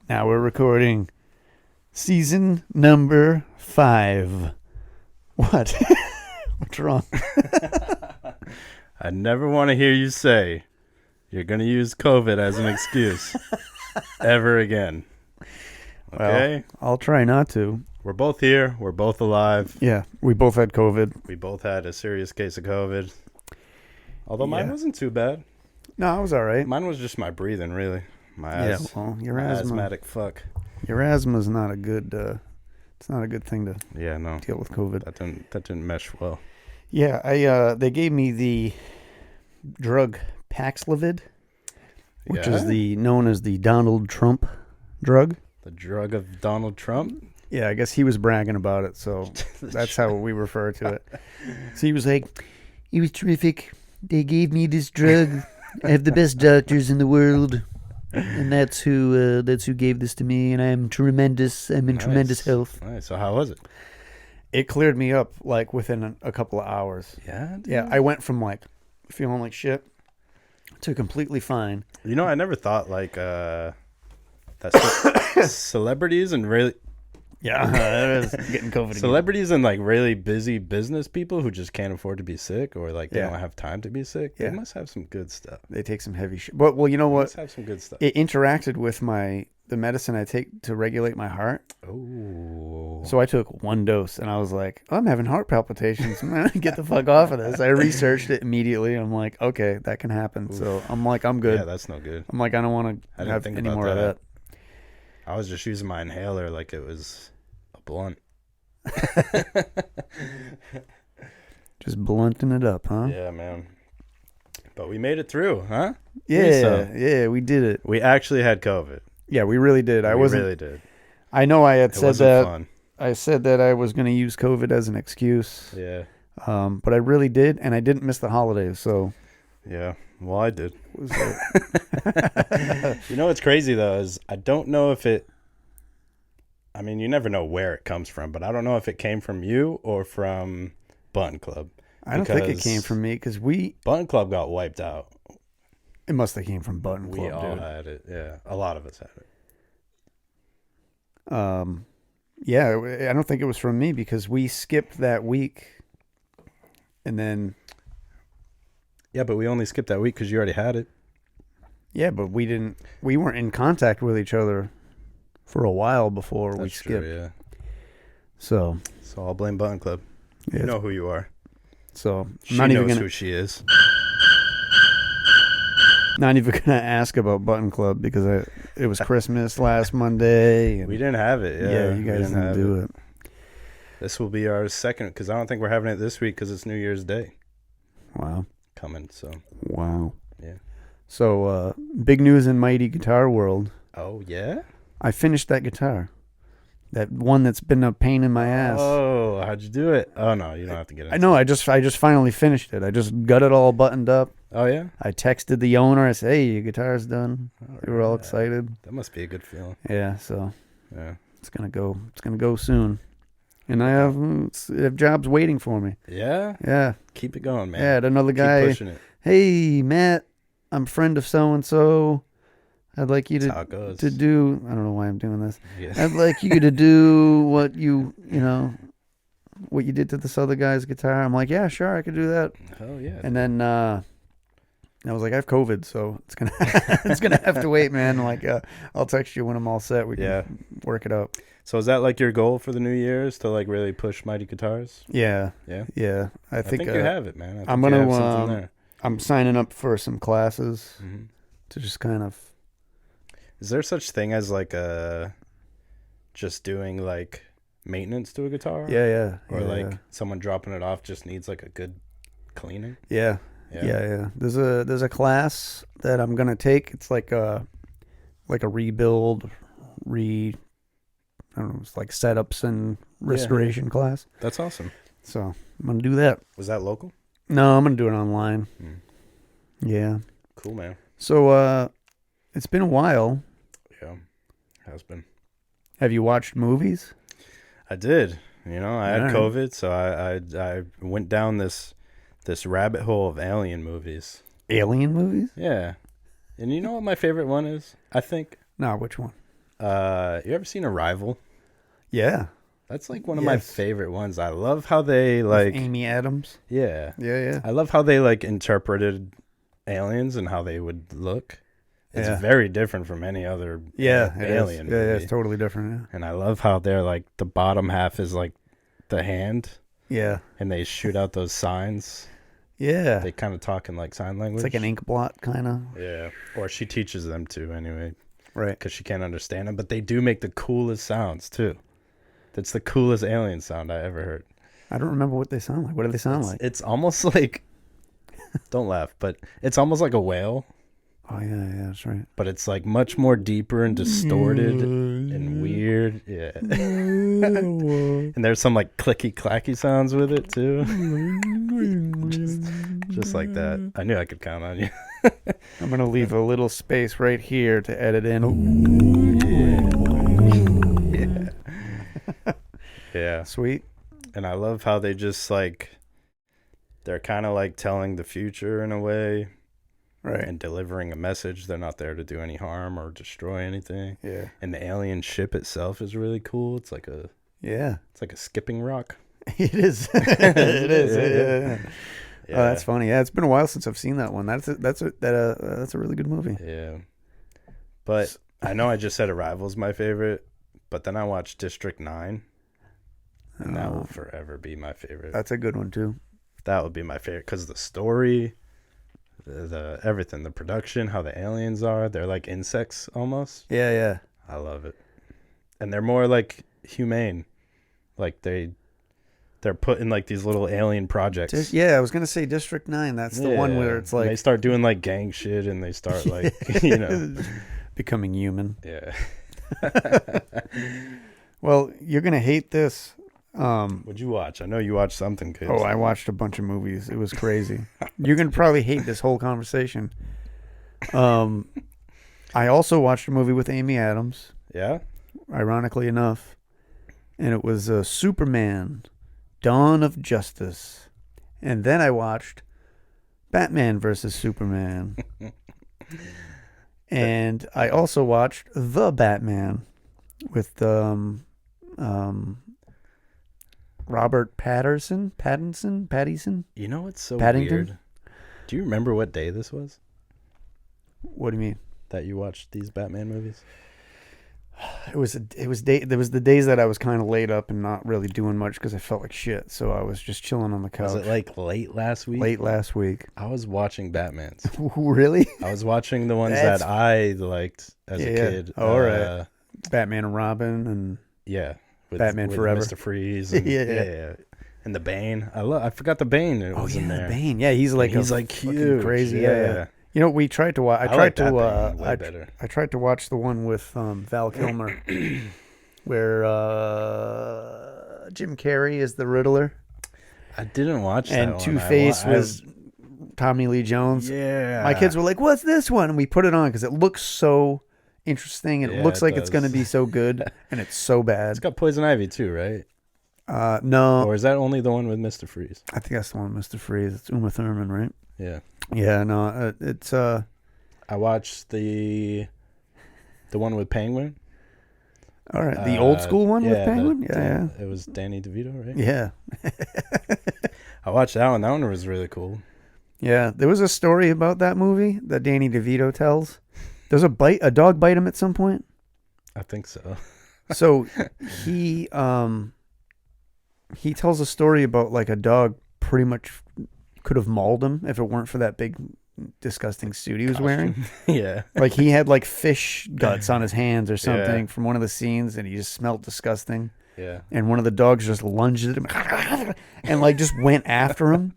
Now we're recording season number 5. What? What's wrong? I never want to hear you say you're going to use COVID as an excuse ever again. Okay? Well, I'll try not to. We're both here. We're both alive. Yeah, we both had COVID. We both had a serious case of COVID. Although mine wasn't too bad. No, I was all right. Mine was just my breathing, really. My Your asthma. asthmatic fuck. Your asthma's not a good. It's not a good thing to Yeah, no. deal with COVID. That didn't mesh well. Yeah, they gave me the drug Paxlovid, which is known as the Donald Trump drug. The drug of Donald Trump? Yeah, I guess he was bragging about it, so that's how we refer to it. So he was like, "It was terrific. They gave me this drug. I have the best doctors in the world, and that's who gave this to me. And I'm tremendous. I'm in tremendous health." Nice. So how was it? It cleared me up like within a couple of hours. Yeah. Dude. Yeah, I went from like feeling like shit to completely fine. You know, I never thought like that celebrities and really Yeah, was getting COVID. celebrities and like really busy business people who just can't afford to be sick or like they don't have time to be sick. Yeah. They must have some good stuff. They take some heavy shit. But well, you know They what? must have some good stuff. It interacted with the medicine I take to regulate my heart. Oh. So I took one dose and I was like, I'm having heart palpitations. Man, get the fuck off of this. I researched it immediately. I'm like, okay, that can happen. Oof. So I'm like, I'm good. Yeah, that's no good. I'm like, I don't want I to didn't have think any about more of that. that. I was just using my inhaler like it was a blunt. Just blunting it up, huh? Yeah, man. But we made it through, huh? Yeah, we did it. We actually had COVID. Yeah, we really did. We really did. I know I had It said wasn't that. fun. I said that I was going to use COVID as an excuse. Yeah. But I really did, and I didn't miss the holidays, so Yeah. Well, I did. it was like, You know what's crazy though is I don't know if it. I mean, you never know where it comes from, but I don't know if it came from you or from Button Club. I don't think it Because came from me because Button Club got wiped out. it must have came from Button We Club, all dude. had it. Yeah, a lot of us had it. Yeah, I don't think it was from me because we skipped that week, and then Yeah, but we only skipped that week because you already had it. yeah, but we weren't in contact with each other for a while before we That's skipped. true. Yeah. So So I'll blame Button Club. yeah, You know who you are. so She I'm not knows even gonna who she is. ask about Button Club because it was Christmas last Monday. And We didn't have it. yeah, you we guys didn't have do it. This will be our second because I don't think we're having it this week because it's New Year's Day Wow. coming. So Wow. Yeah. So, big news in Mighty Guitar World. oh yeah. I finished that guitar. That one that's been a pain in my ass. Oh, how'd you do it? Oh no, you don't have to get into I know. I just finally finished it. I just got it all buttoned up. Oh yeah. I texted the owner. I said, "Hey, your guitar's done." They were all Alright. excited. That must be a good feeling. Yeah. So Yeah. it's gonna go. It's gonna go soon. And I have jobs waiting for me. Yeah. Yeah. Keep it going, man. Yeah. I had another Keep guy. pushing it. Hey, Matt. I'm a friend of so and so. I'd like you That's how it goes. to do. I don't know why I'm doing this. Yeah. I'd like you to do what you did to this other guy's guitar. I'm like, yeah, sure, I could do that. Oh yeah. And then I was like, I have COVID, so it's gonna it's gonna have to wait, man. Like, I'll text you when I'm all set. We can work it out. So is that like your goal for the New Year's to like really push Mighty Guitars? Yeah, Yeah. yeah. I think you have it, man. I think I'm you gonna, have something there. I'm signing up for some classes Mm-hmm. to just kind of. Is there such thing as like just doing like maintenance to a guitar? Yeah. Or like someone dropping it off just needs like a good cleaning? Yeah. There's a class that I'm gonna take. It's like a rebuild, I don't know, it's like setups and restoration class. That's awesome. So I'm gonna do that. Was that local? No, I'm gonna do it online. Hmm. Yeah. Cool, man. So it's been a while. Yeah. Has been. Have you watched movies? I did. You know, I had Alright. COVID, so I went down this rabbit hole of alien movies. Alien movies? Yeah. And you know what my favorite one is? I think No, which one? You ever seen Arrival? Yeah. That's like one of my Yes. favorite ones. I love how they With like, Amy Adams. yeah. Yeah. I love how they like interpreted aliens and how they would look. It's Yeah. very different from any other Yeah. It is. alien Yeah, movie. it's totally different. And I love how they're like the bottom half is like the hand, Yeah. and they shoot out those signs. Yeah. They kind of talk in like sign language. It's like an ink blot kind of. Yeah, or she teaches them to anyway, Right. because she can't understand them. But they do make the coolest sounds too. That's the coolest alien sound I ever heard. I don't remember what they sound like. What do they sound like? It's almost like, don't laugh, but it's almost like a whale. Oh, yeah, that's right. But it's like much more deeper and distorted and weird. Yeah. And there's some like clicky clacky sounds with it too. just like that. I knew I could count on you. I'm going to leave a little space right here to edit in. Yeah. Sweet. And I love how they just like, they're kind of like telling the future in a way. Right. And delivering a message. They're not there to do any harm or destroy anything. Yeah. And the alien ship itself is really cool. It's like a skipping rock. It is. It is. Yeah. Yeah. Oh, that's funny. Yeah, it's been a while since I've seen that one. That's a really good movie. Yeah. But I know I just said Arrival's my favorite, but then I watched District 9, and that will forever be my favorite. That's a good one too. That would be my favorite because the story, the everything, the production, how the aliens are, they're like insects almost. Yeah. I love it. And they're more like humane. Like they're put in like these little alien projects. I was gonna say District 9. That's the one where it's And like they start doing like gang shit and they start like becoming human. Yeah. Well, you're gonna hate this. What'd you watch? I know you watched something, kids. I watched a bunch of movies. It was crazy. You're gonna probably hate this whole conversation. I also watched a movie with Amy Adams, Yeah? ironically enough, and it was Superman, Dawn of Justice, and then I watched Batman versus Superman, and I also watched The Batman with Robert Pattinson. You know what's so Paddington? weird? Do you remember what day this was What do you mean? that you watched these Batman movies? There was the days that I was kind of laid up and not really doing much because I felt like shit. So I was just chilling on the couch. Was it like late last week? Late last week? I was watching Batman's. Really? I was watching the ones That's- that I liked as a kid. All right. Batman and Robin and Yeah. Batman Forever. Mr. Freeze. And, Yeah. And the Bane. I forgot the Bane. It was in there. Bane. Yeah, he's like He's huge. crazy. Yeah. You know, we tried to watch. I like tried that to. Bane way better. I tried to watch the one with Val Kilmer, where Jim Carrey is the Riddler I didn't watch that and one. Two-Face was Tommy Lee Jones. Yeah. My kids were like, "What's this one?" And we put it on because it looks so interesting. It Yeah, looks it like it's going to does. be so good, and it's so bad. It's got Poison Ivy too, right? No, Or is that only the one with Mr. Freeze? I think that's the one, with Mr. Freeze. It's Uma Thurman, right? Yeah. Yeah, no, it's I watched the one with Penguin. all right. The old school one with yeah, Penguin. Yeah. It was Danny DeVito, right? Yeah. I watched that one. That one was really cool. Yeah, there was a story about that movie that Danny DeVito tells. There's a dog bite him at some point. I think so. So he tells a story about like a dog pretty much could have mauled him if it weren't for that big disgusting suit he was wearing. Yeah. Like he had like fish guts on his hands or something from one of the scenes, and he just smelled disgusting. Yeah. And one of the dogs just lunged at him and like just went after him,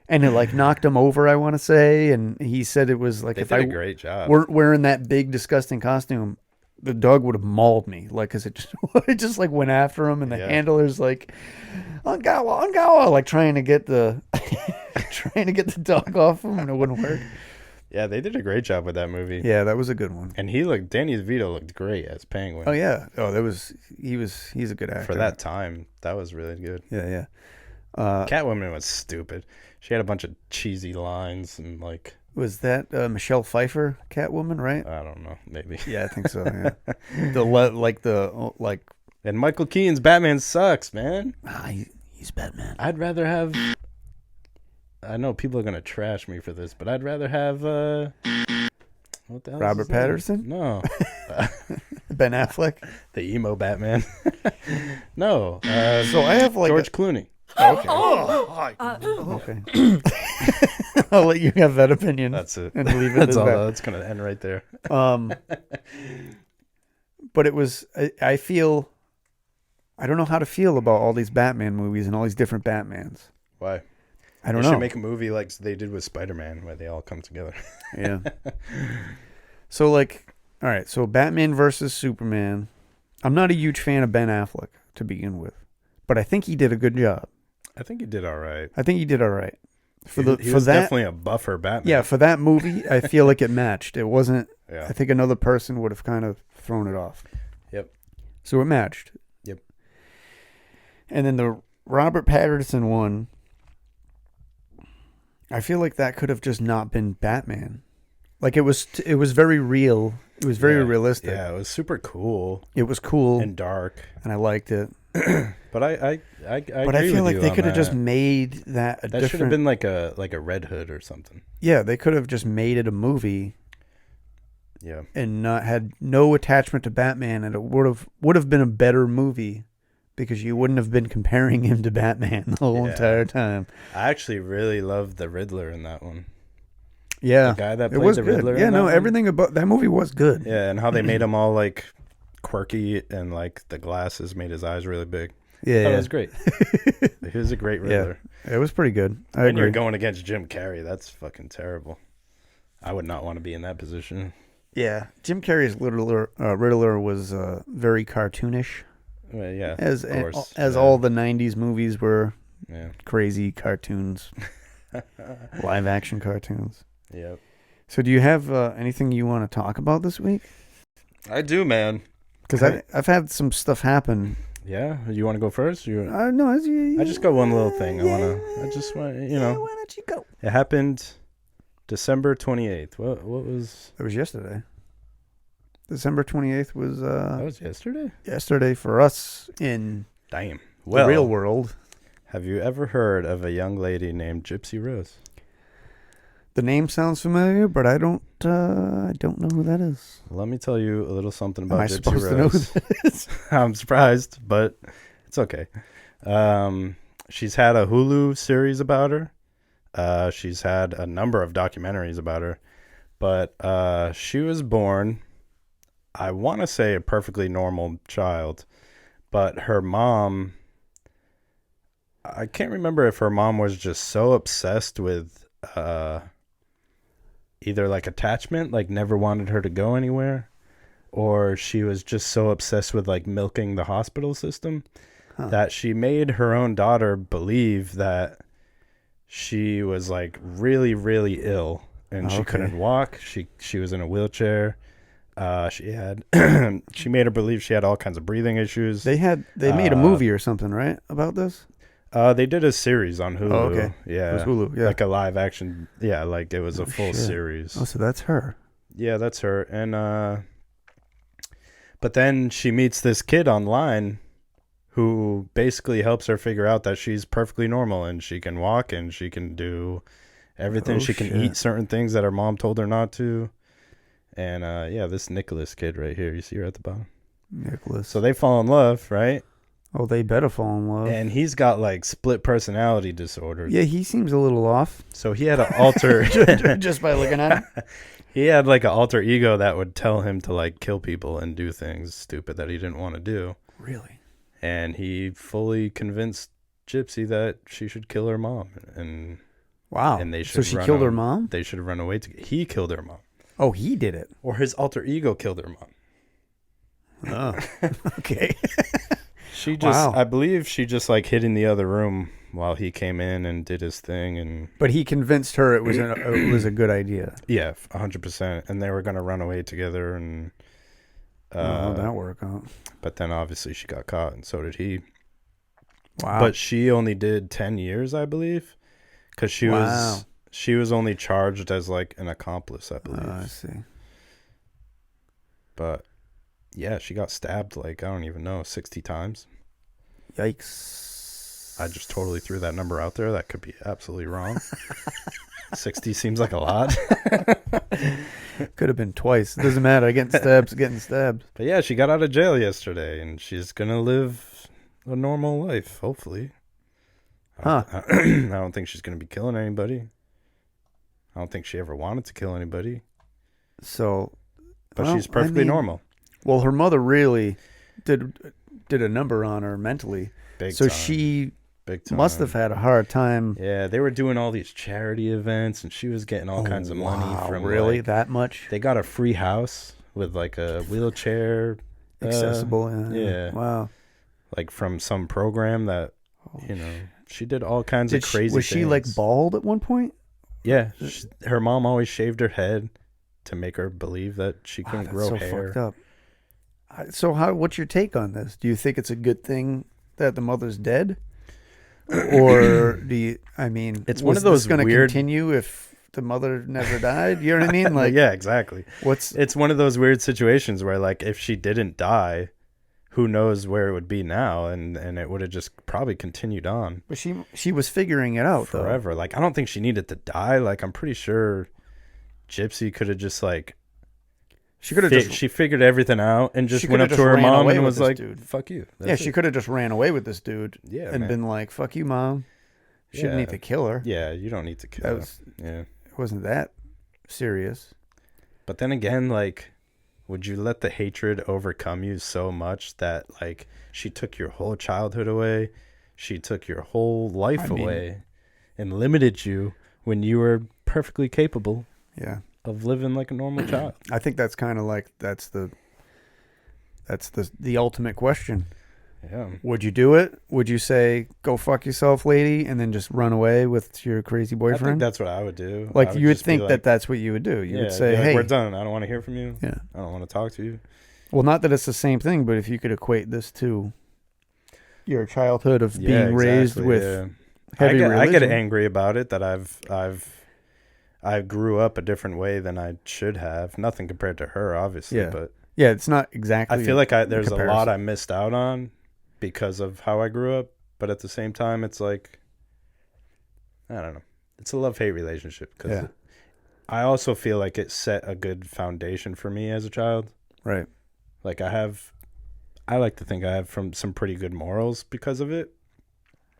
and it like knocked him over, I want to say. And he said it was like They if did I a great job. weren't wearing that big disgusting costume, the dog would have mauled me, like, because it just like went after him, and the handler's like, Ongawa, like trying to get the dog off him, and it wouldn't work. Yeah, they did a great job with that movie. Yeah, that was a good one. And Danny DeVito looked great as Penguin. Oh yeah, he's a good actor For that time, that was really good. Yeah. Catwoman was stupid. She had a bunch of cheesy lines and like Was that Michelle Pfeiffer, Catwoman, right? I don't know, maybe. Yeah, I think so. Yeah. Like And Michael Keaton's Batman sucks, man. he's Batman. I'd rather have. I know people are gonna trash me for this, but I'd rather have. What the hell? Robert Patterson? No. Ben Affleck. The emo Batman. No. So I have like George Clooney. Okay. I'll let you have that opinion. That's it. And leave it That's as all. that. That's gonna end right there. But it was. I feel. I don't know how to feel about all these Batman movies and all these different Batmans. Why? I don't They know. should make a movie like they did with Spider-Man, where they all come together. Yeah. So like, all right. So Batman versus Superman. I'm not a huge fan of Ben Affleck to begin with, but I think he did a good job. I think he did all right. I think he did all right. He was definitely a buffer Batman. Yeah, for that movie, I feel like it matched. It wasn't. Yeah. I think another person would have kind of thrown it off. Yep. So it matched. Yep. And then the Robert Pattinson one, I feel like that could have just not been Batman. Like it was very real. It was very realistic. Yeah, it was super cool It was cool, and dark. and I liked it. But I But I feel like they could have just made that a that different. should have been like a Red Hood or something. Yeah, they could have just made it a movie Yeah. and not had no attachment to Batman, and it would have been a better movie because you wouldn't have been comparing him to Batman the whole entire time. I actually really loved the Riddler in that one. Yeah, The guy that it played was the good. Riddler. Yeah, in no, that one. everything about that movie was good. Yeah, and how they made him all like quirky and like the glasses made his eyes really big. Yeah, That was great. He was a great Riddler. It was pretty good. I And you're agree. going against Jim Carrey. That's fucking terrible. I would not want to be in that position. Yeah, Jim Carrey's Riddler was very cartoonish, Well, yeah, as of course. as Yeah. all the '90s movies were Yeah. crazy cartoons, live action cartoons. Yep. So, do you have anything you want to talk about this week? I do, man. Because I've had some stuff happen. Yeah, you want to go first? You? No, I just got one little thing. I just want, Why don't you go? It happened December 28th. What was? It was yesterday. December 28th was That was yesterday. yesterday for us in Damn. the real world. Have you ever heard of a young lady named Gypsy Rose? The name sounds familiar, but I don't know who that is. Let me tell you a little something about Am I Gypsy supposed Rose. to know who that is? I'm surprised, but it's okay. She's had a Hulu series about her. She's had a number of documentaries about her, but she was born, I want to say, a perfectly normal child, but her mom, I can't remember if her mom was just so obsessed with either like attachment, like never wanted her to go anywhere, or she was just so obsessed with like milking the hospital system that she made her own daughter believe that she was like really, really ill and she couldn't walk. She was in a wheelchair. She had she made her believe she had all kinds of breathing issues. They made a movie or something, right, about this? They did a series on Hulu. Oh, okay. Yeah. It was Hulu, yeah. Like a live action. Yeah, like it was a full shit. series. Oh, so that's her. Yeah, that's her. And but then she meets this kid online who basically helps her figure out that she's perfectly normal and she can walk and she can do everything. Oh, She can shit. eat certain things that her mom told her not to. And yeah, this Nicholas kid right here, you see her at the bottom. Nicholas. So they fall in love, right? Oh, they better fall in love. And he's got like split personality disorder. Yeah, he seems a little off. So he had an alter Just by looking at him. he had like an alter ego that would tell him to like kill people and do things stupid that he didn't want to do. Really? And he fully convinced Gypsy that she should kill her mom, and Wow. and they So should she run killed her on- mom? They should have run away. He killed her mom, Oh, he did it. or his alter ego killed her mom. Oh. Okay. She just, Wow. I believe, she just like hid in the other room while he came in and did his thing, and But he convinced her it was a good idea. yeah, 100%. And they were gonna run away together, and How'd that work out? but then obviously she got caught, and so did he. Wow. But she only did 10 years, I believe, because she Wow. was She was only charged as like an accomplice, I believe. I see. But yeah, she got stabbed like, I don't even know, 60 times. Yikes. I just totally threw that number out there. That could be absolutely wrong. 60 seems like a lot. Could have been twice. It doesn't matter. Getting stabbed. But yeah, she got out of jail yesterday, and she's going to live a normal life, hopefully. Huh. I don't think she's going to be killing anybody. I don't think she ever wanted to kill anybody. So, But well, she's perfectly normal. Well, her mother really did a number on her mentally. Big So time. she Big time. must have had a hard time. Yeah, they were doing all these charity events, and she was getting all kinds of money from. Really, like, that much they got a free house with like a wheelchair accessible. yeah. Wow. Like from some program that she did all kinds of crazy. Was she like bald at one point? Yeah, her mom always shaved her head to make her believe that she couldn't grow so hair. Fucked up. So what's your take on this? Do you think it's a good thing that the mother's dead, or do you? I mean, it's one of those going to weird. Continue if the mother never died? You know what I mean? Like, yeah, exactly. It's one of those weird situations where, like, if she didn't die, who knows where it would be now, and it would have just probably continued on. But she was figuring it out forever. Though. Like, I don't think she needed to die. Like, I'm pretty sure Gypsy could have just like. She could have she figured everything out and just went up to her mom and was like, dude. "Fuck you." She could have just ran away with this dude. Yeah, and been like, "Fuck you, mom." She didn't need to kill her. Yeah, you don't need to kill her. Yeah, it wasn't that serious. But then again, like, would you let the hatred overcome you so much that, like, she took your whole childhood away, she took your whole life away, and limited you when you were perfectly capable? Yeah. Of living like a normal child. I think that's kind of like that's the ultimate question. Yeah. Would you do it? Would you say go fuck yourself, lady, and then just run away with your crazy boyfriend? I think that's what I would do. Like you would think that that's what you would do. You would say, like, "Hey, we're done. I don't want to hear from you. Yeah. I don't want to talk to you." Well, not that it's the same thing, but if you could equate this to your childhood of being raised with heavy religion. I get angry about it that I grew up a different way than I should have. Nothing compared to her, obviously, but yeah, it's not exactly. I feel like there's a lot I missed out on because of how I grew up, but at the same time, it's like, I don't know. It's a love-hate relationship because I also feel like it set a good foundation for me as a child. Right. Like I like to think I have some pretty good morals because of it.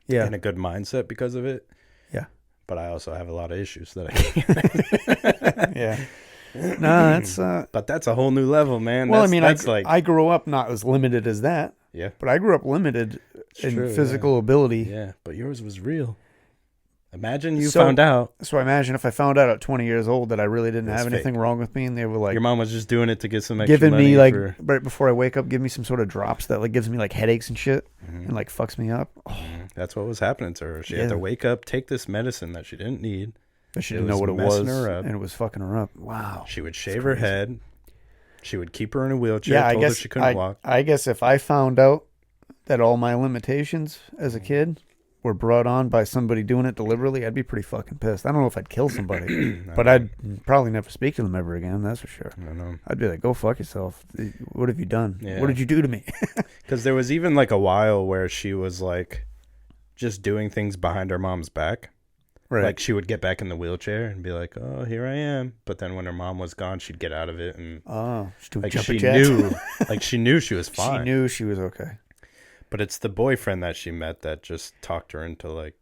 Yeah. And a good mindset because of it. Yeah. But I also have a lot of issues that I can't. Yeah. No, that's. But that's a whole new level, man. Well, I grew up not as limited as that. Yeah. But I grew up limited in physical ability. Yeah. But yours was real. Imagine you found out. So I imagine if I found out at 20 years old that I really didn't have anything wrong with me, and they were like, your mom was just doing it to get some extra giving money me like right before I wake up, give me some sort of drops that like gives me like headaches and shit, and like fucks me up. Oh. That's what was happening to her. She had to wake up, take this medicine that she didn't need. But she didn't know what it was, and it was fucking her up. Wow. She would shave her head. She would keep her in a wheelchair. Yeah, I guess she couldn't walk. I guess if I found out that all my limitations as a kid were brought on by somebody doing it deliberately, I'd be pretty fucking pissed. I don't know if I'd kill somebody, but I'd probably never speak to them ever again. That's for sure. I know. I'd be like, go fuck yourself. What have you done? Yeah. What did you do to me? Because there was even like a while where she was like just doing things behind her mom's back. Right. Like she would get back in the wheelchair and be like, oh, here I am. But then when her mom was gone, she'd get out of it. And she's doing like jumping jacks. she knew she was fine. She knew she was okay. But it's the boyfriend that she met that just talked her into like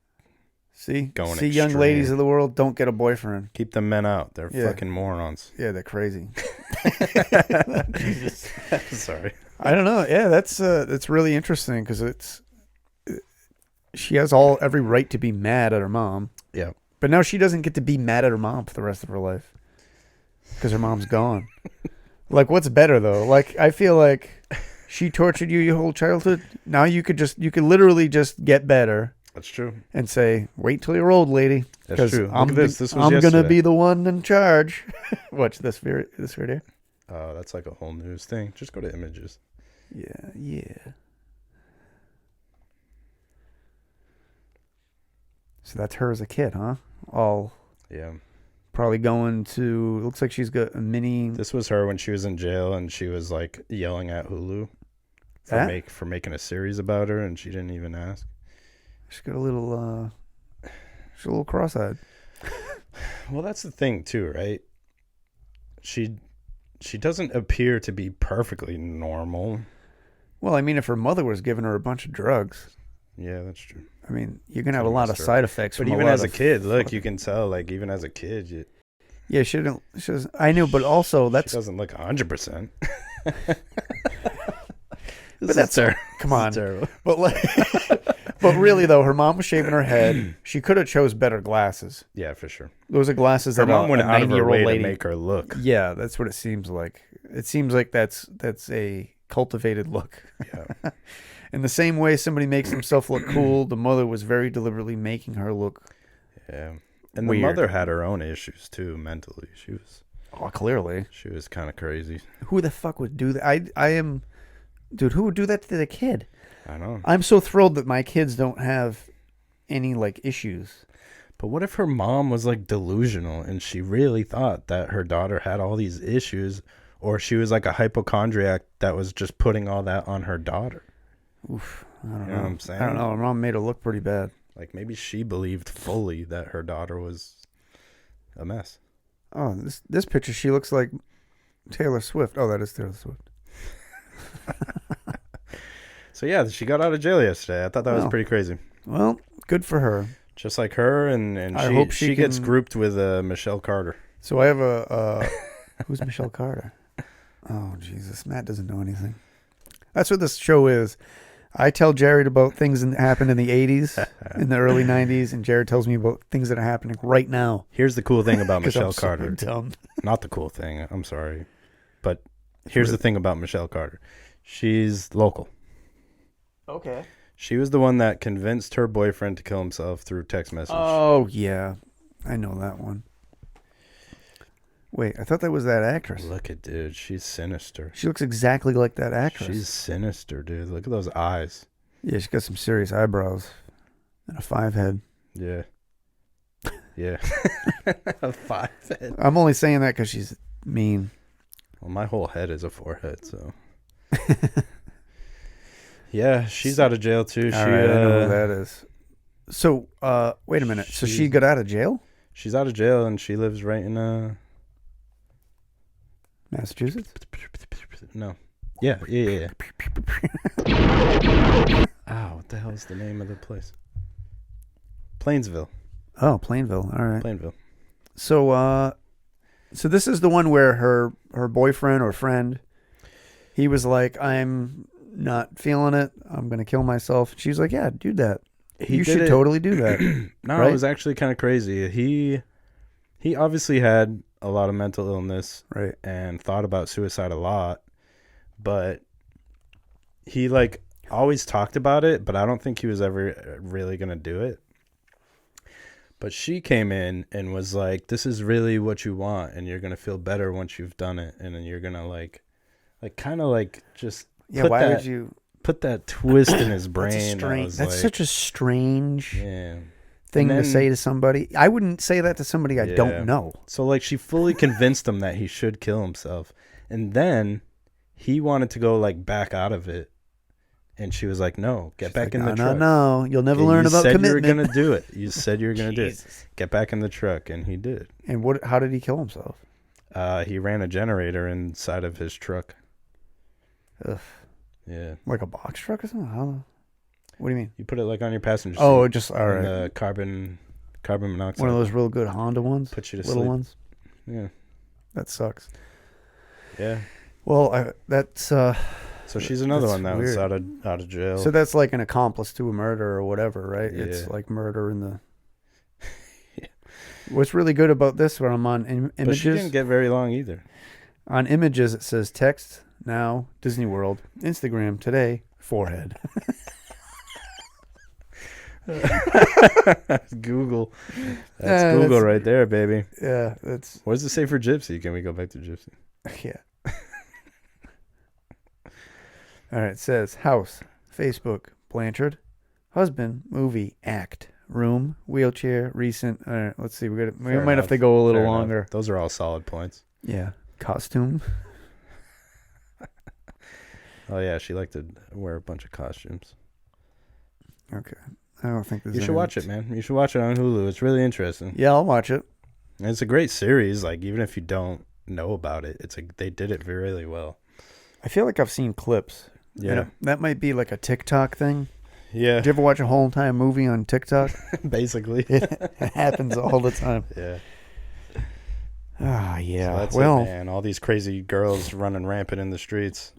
going extreme. Young ladies of the world, don't get a boyfriend. Keep the men out. They're fucking morons. Yeah, they're crazy. Jesus. Sorry. I don't know. Yeah, that's really interesting because she has every right to be mad at her mom. Yeah. But now she doesn't get to be mad at her mom for the rest of her life because her mom's gone. Like, what's better though? Like, I feel like she tortured you your whole childhood. Now you could literally just get better. That's true. And say, wait till you're old, lady. That's true. I'm gonna be the one in charge. Watch this right here. Oh, that's like a whole news thing. Just go to images. Yeah. So that's her as a kid, huh? Yeah. Probably going to. Looks like she's got a mini. This was her when she was in jail, and she was like yelling at Hulu for making a series about her, and she didn't even ask. She's got a little. She's a little cross-eyed. Well, that's the thing too, right? She doesn't appear to be perfectly normal. Well, I mean, if her mother was giving her a bunch of drugs, Yeah, that's true. I mean, you're gonna have a lot of side effects. But from even a lot as a of kid, look, you can tell. Like even as a kid, yeah, she didn't. She was, I knew, but also she doesn't look 100%. But that's terrible. Come on, Terrible. but but really though, her mom was shaving her head. She could have chose better glasses. Yeah, for sure. Those are glasses Her that mom a went out of her 90-year-old way lady. to make her look. Yeah, that's what it seems like. It seems like that's a cultivated look. Yeah. In the same way somebody makes himself look cool, the mother was very deliberately making her look. Yeah. And Weird. the mother had her own issues too mentally. She Clearly. was kind of crazy. Who the fuck would do that? I am, dude. Who would do that to the kid? I know. I'm so thrilled that my kids don't have any like issues. But what if her mom was like delusional and she really thought that her daughter had all these issues, or she was like a hypochondriac that was just putting all that on her daughter? Oof. I don't You know. know what I'm saying? I don't know. Her mom made her look pretty bad. Like maybe she believed fully that her daughter was a mess. Oh, this picture, she looks like Taylor Swift. Oh, that is Taylor Swift. So yeah, she got out of jail yesterday. I thought that was Wow. pretty crazy. Well, good for her. Just like her, and I hope she she gets can- grouped with Michelle Carter. So I have a who's Michelle Carter? Oh Jesus, Matt doesn't know anything. That's what this show is. I tell Jared about things that happened in the 80s, in the early 90s, and Jared tells me about things that are happening right now. Here's the cool thing about 'Cause Michelle I'm so Carter. dumb. Not the cool thing. I'm sorry, but here's the thing about Michelle Carter. She's local. Okay. She was the one that convinced her boyfriend to kill himself through text message. Oh yeah, I know that one. Wait, I thought that was that actress. Look at dude, she's sinister. She looks exactly like that actress. She's sinister, dude. Look at those eyes. Yeah, she's got some serious eyebrows and a 5 head. Yeah. Yeah. A 5 head. I'm only saying that because she's mean. Well, my whole head is a forehead, so. Yeah, she's out of jail too. All right, I know who that is. So, wait a minute. So she got out of jail? She's out of jail and she lives right in Massachusetts? No. Yeah. Ow, what the hell is the name of the place? Plainsville. Oh, Plainville. All right. Plainville. So, so this is the one where her boyfriend or friend, he was like, "I'm not feeling it. I'm gonna kill myself." She's like, "Yeah, do that. You should totally do that." No, right? It was actually kind of crazy. He obviously had a lot of mental illness, Right. and thought about suicide a lot, but he like always talked about it, but I don't think he was ever really gonna do it. But she came in and was like, "This is really what you want, and you're gonna feel better once you've done it, and then you're gonna like kind of like just Yeah. Why would you? put that twist in his brain?" That's, I strange. was That's like, such a strange yeah. thing And to then- say to somebody. I wouldn't say that to somebody I Yeah. don't know. So like she fully convinced him that he should kill himself, and then he wanted to go like back out of it, and she was like, "No, get She's back like, in the no, truck. No, you'll never Yeah, learn about You commitment. said you were gonna do it. You said you were gonna do it. Jesus. Get back in the truck," and he did. And what? How did he kill himself? He ran a generator inside of his truck. Ugh. Yeah, Like a box truck or something? How? What do you mean? you put it like on your passenger seat. Oh, just all and right. the carbon monoxide. One of those real good Honda ones. Put you to Little sleep. ones. Yeah, That sucks. yeah. Well, that's So she's another That's one that was weird. out of jail. so that's like an accomplice to a murder or whatever, right? It's Yeah. like murder in the. Yeah. What's really good about this when I'm on but she images? didn't get very long either. On images, it says text now Disney World, Instagram today, forehead. Google. That's Yeah, Google that's- right there, baby. Yeah, that's What does it say for Gypsy? Can we go back to Gypsy? yeah. All right, it says house, Facebook, Blanchard, husband, movie, act, room, wheelchair, recent. All right, let's see. We Fair might have enough. to go a little Fair enough. longer. Those are all solid points. Yeah, costume. Oh yeah, she liked to wear a bunch of costumes. Okay, I don't think there's. You should watch it, man. You should watch it on Hulu. It's really interesting. Yeah, I'll watch it. And it's a great series. Like even if you don't know about it, they did it really well. I feel like I've seen clips. Yeah, That might be like a TikTok thing. yeah. Did you ever watch a whole entire movie on TikTok? Basically. It happens all the time. Yeah. Ah, So yeah. that's Well, it, man. All these crazy girls running rampant in the streets.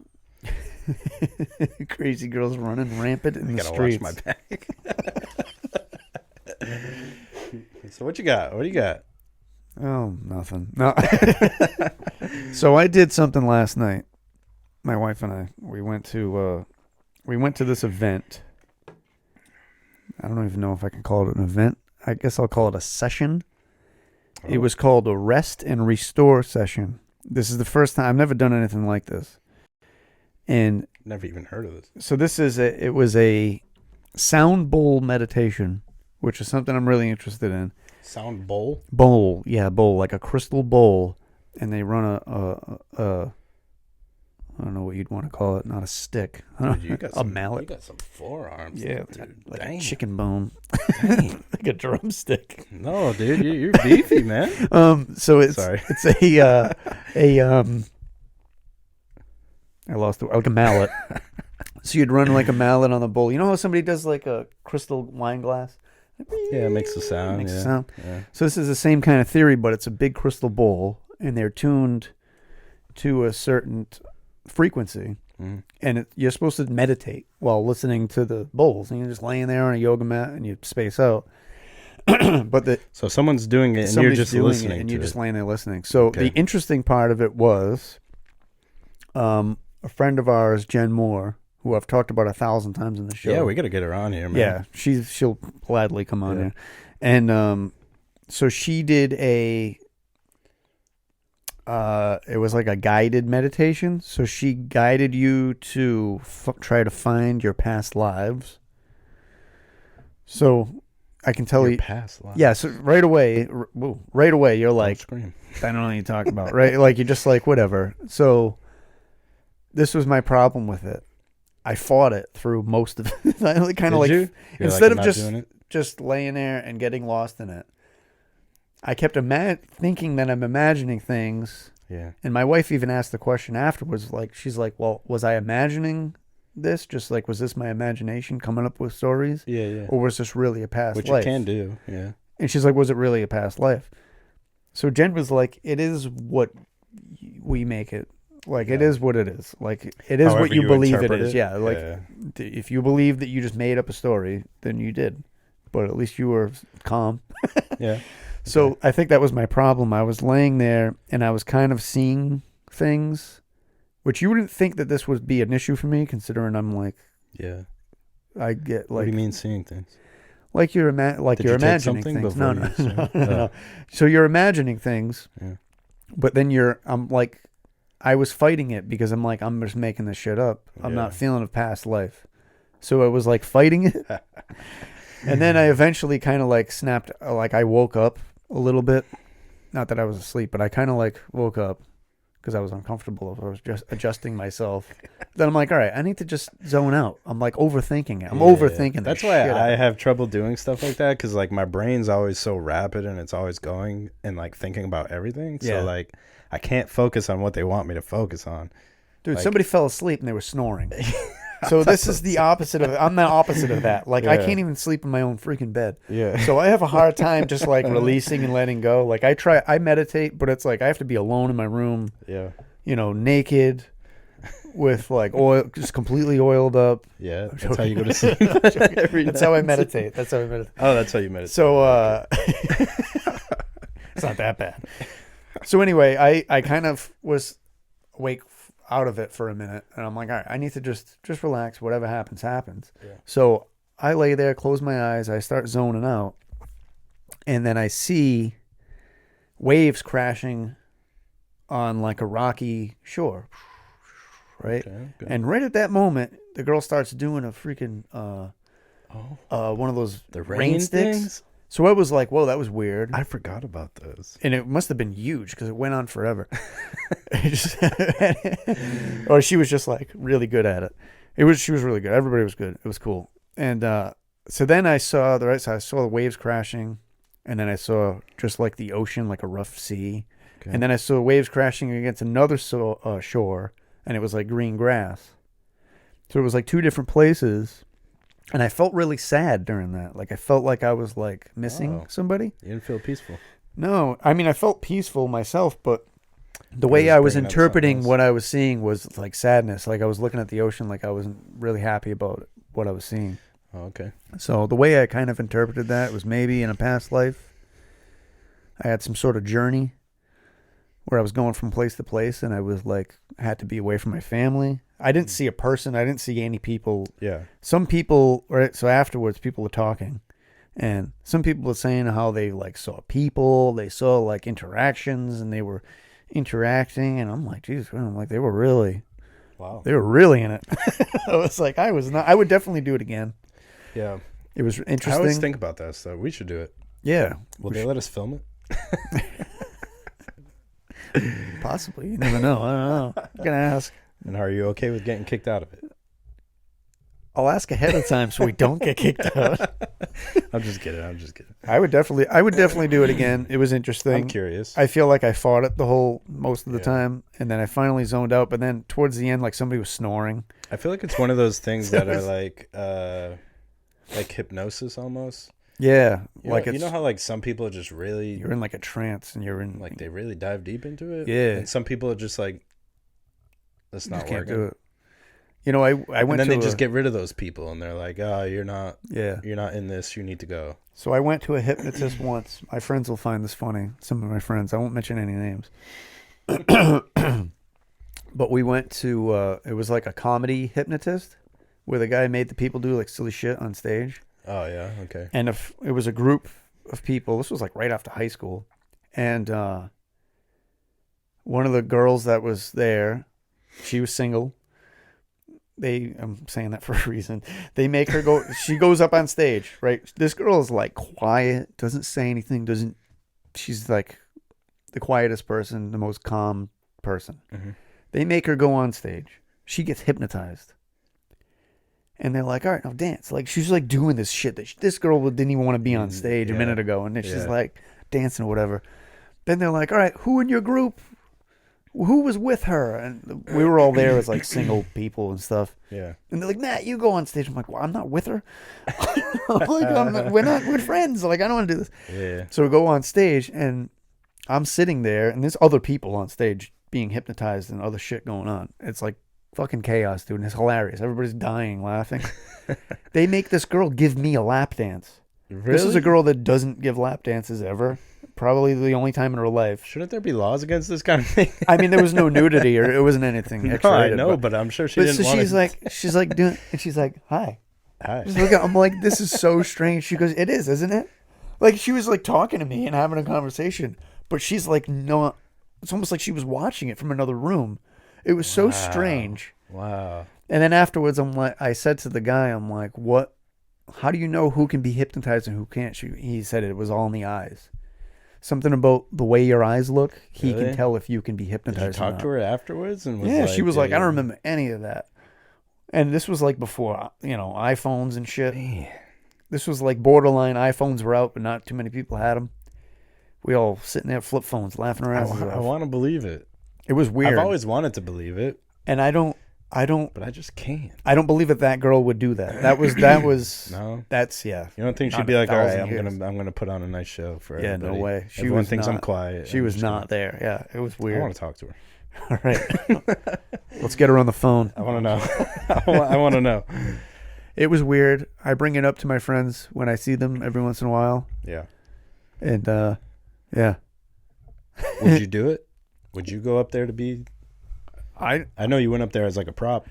crazy girls running rampant in the Gotta streets. watch my back. So what you got? What do you got? Oh, nothing. No. So I did something last night. My wife and I, we went to this event. I don't even know if I can call it an event. I guess I'll call it a session. It was called a rest and restore session. This is the first time I've never done anything like this. And Never even heard of this. so it was a sound bowl meditation, which is something I'm really interested in. Sound bowl? Bowl, yeah, bowl, like a crystal bowl, and they run a I don't know what you'd want to call it, not a stick, Dude, you got a mallet. You got some forearms. Yeah, dude. like Dang. a chicken bone, Dang. like a drumstick. No, dude, you're beefy, man. So it's Sorry. it's I lost it, like a mallet. So you'd run like a mallet on the bowl. You know how somebody does like a crystal wine glass? Yeah, it makes a sound. Makes a yeah. sound. Yeah. So this is the same kind of theory, but it's a big crystal bowl, and they're tuned to a certain frequency, Mhm. and you're supposed to meditate while listening to the bowls, and you're just laying there on a yoga mat, and you space out. But So someone's doing it, and you're somebody's just doing listening it, and to you're just it. laying there listening. So Okay. the interesting part of it was, a friend of ours, Jen Moore, who I've talked about 1,000 times in the show. Yeah, we got to get her on here, man. Yeah, she'll gladly come on Yeah. here. And so she did it was like a guided meditation. So she guided you to try to find your past lives. So I can tell Your you. past life. Yeah, so right away, you're Don't like, scream. I don't know what you're talking about, right? Like you're just like, whatever. So this was my problem with it. I fought it through most of it. I kind of like, You're instead of "I'm not just doing it?" just laying there and getting lost in it, I kept thinking that I'm imagining things. Yeah. And my wife even asked the question afterwards, like, she's like, well, was I imagining this? Just like, was this my imagination coming up with stories? Yeah, yeah. Or was this really a past Which life? you can do. Yeah. And she's like, was it really a past life? So Jen was like, it is what we make it. Like, it Yeah. is what it is. Like, it is However what you you believe it interpret is. it. Yeah. Like, Yeah. if you believe that you just made up a story, then you did. But at least you were calm. Yeah. So I think that was my problem. I was laying there and I was kind of seeing things, which you wouldn't think that this would be an issue for me, considering I'm like, Yeah. I get What do like, you mean seeing things? like you're Did you're you take imagining something things. before No, you said it? no. Oh. So you're imagining things, Yeah. but then I'm like, I was fighting it because I'm like, I'm just making this shit up. I'm not Yeah. feeling a past life. So I was like fighting it. And then I eventually kind of like snapped, like I woke up a little bit. Not that I was asleep, but I kind of like woke up because I was uncomfortable. I was just adjusting myself. Then I'm like, all right, I need to just zone out. I'm like overthinking it. I'm Yeah. overthinking That's the why shit out I of it. have trouble doing stuff like that, because like my brain's always so rapid and it's always going and like thinking about everything. Yeah. So like I can't focus on what they want me to focus on. Dude, like- somebody fell asleep and they were snoring. So this is the opposite of it. I'm the opposite of that. Like I Yeah. can't even sleep in my own freaking bed. Yeah. So I have a hard time just like releasing and letting go. Like I meditate, but it's like I have to be alone in my room, Yeah. naked, with like oil, just completely oiled up. Yeah. That's how you go to sleep. Every That's how I night. meditate. That's how I meditate. Oh, that's how you meditate. So it's not that bad. So anyway, I kind of was awake out of it for a minute, and I'm like, all right, I need to just relax. Whatever happens, happens. Yeah. So I lay there, close my eyes, I start zoning out, and then I see waves crashing on like a rocky shore, right? Okay, good. And right at that moment, the girl starts doing a freaking one of those The rain sticks. things? So I was like, whoa, that was weird. I forgot about those. And it must have been huge because it went on forever. Or she was just like really good at it. She was really good. Everybody was good. It was cool. And so then I saw the waves crashing, and then I saw just like the ocean, like a rough sea. Okay. And then I saw waves crashing against another shore, and it was like green grass. So it was like two different places. And I felt really sad during that. Like I felt like I was like missing somebody. You didn't feel peaceful. No, I mean I felt peaceful myself, but the way I was bringing up interpreting something else. what I was seeing was like sadness. Like I was looking at the ocean, like I wasn't really happy about what I was seeing. Oh, okay. So the way I kind of interpreted that was maybe in a past life, I had some sort of journey where I was going from place to place, and I was like had to be away from my family. I didn't see a person. I didn't see any people. Yeah. Some people, right? So afterwards, people were talking, and some people were saying how they like saw people, they saw like interactions, and they were interacting, and I'm like, geez, I'm like they were really in it. I was like, I was not. I would definitely do it again. Yeah. It was I interesting. always think about that stuff. We should do it. Yeah, Will they let us film it? possibly. You never know. I don't know. I'm gonna ask. And are you okay with getting kicked out of it? I'll ask ahead of time so we don't get kicked out. I'm just kidding. I would definitely do it again. It was interesting. I'm curious. I feel like I fought it most of the time, and then I finally zoned out. But then towards the end, like somebody was snoring. I feel like it's one of those things that are like hypnosis almost. Yeah, You know how like some people are just really you're in like a trance, and you're in like they really dive deep into it. Yeah. And some people are just like, that's not just can't working. do it. You know, I went And then to they just get rid of those people, and they're like, oh, you're not yeah. in this. You need to go. So I went to a hypnotist once. My friends will find this funny. Some of my friends. I won't mention any names. But we went to it was like a comedy hypnotist where the guy made the people do like silly shit on stage. Oh yeah, okay. And if it was a group of people, this was like right after high school, and one of the girls that was there, she was single. I'm saying that for a reason. They make her go. She goes up on stage, right? This girl is like quiet, doesn't say anything, she's like the quietest person, the most calm person. Mm-hmm. They make her go on stage. She gets hypnotized. And they're like, all right, now dance. Like, she's like doing this shit that this girl didn't even want to be on stage a minute ago. And then she's like dancing or whatever. Then they're like, all right, who in your group? Who was with her? And we were all there as like single people and stuff. Yeah. And they're like, Matt, you go on stage. I'm like, well, I'm not with her. We're friends. Like, I don't want to do this. Yeah. So we go on stage, and I'm sitting there, and there's other people on stage being hypnotized and other shit going on. It's like fucking chaos, dude. And it's hilarious. Everybody's dying laughing. They make this girl give me a lap dance. Really? This is a girl that doesn't give lap dances ever. Probably the only time in her life. Shouldn't there be laws against this kind of thing? I mean, there was no nudity or it wasn't anything No, X-rated. I know, but I'm sure she didn't so want she's like doing, and she's like, hi. Hi. Just look at, I'm like, this is so strange. She goes, it is, isn't it? Like, she was like talking to me and having a conversation, but she's like, no, it's almost like she was watching it from another room. It was so strange. Wow. And then afterwards, I said to the guy, I'm like, what? How do you know who can be hypnotized and who can't? He said it was all in the eyes. Something about the way your eyes look. He Really? can tell if you can be Did hypnotized. you talk to her afterwards? And was Yeah, like, she was like, I don't remember any of that. And this was like before, iPhones and shit. Man. This was like borderline. iPhones were out, but not too many people had them. We all sitting there, flip phones, laughing around. I want to believe it. It was weird. I've always wanted to believe it, and I don't, but I just can't. I don't believe that girl would do that. That was No. That's yeah. You don't think Not she'd be a like, all right, thousand I'm years. gonna put on a nice show for Yeah, everybody. no way. Everyone thinks I'm quiet. She I'm was just not there. Yeah, it was I weird. want to talk to her. All right, let's get her on the phone. I want to know. I want to know. It was weird. I bring it up to my friends when I see them every once in a while, Yeah. and yeah. Would you do it? Would you go up there to be? I know you went up there as like a prop,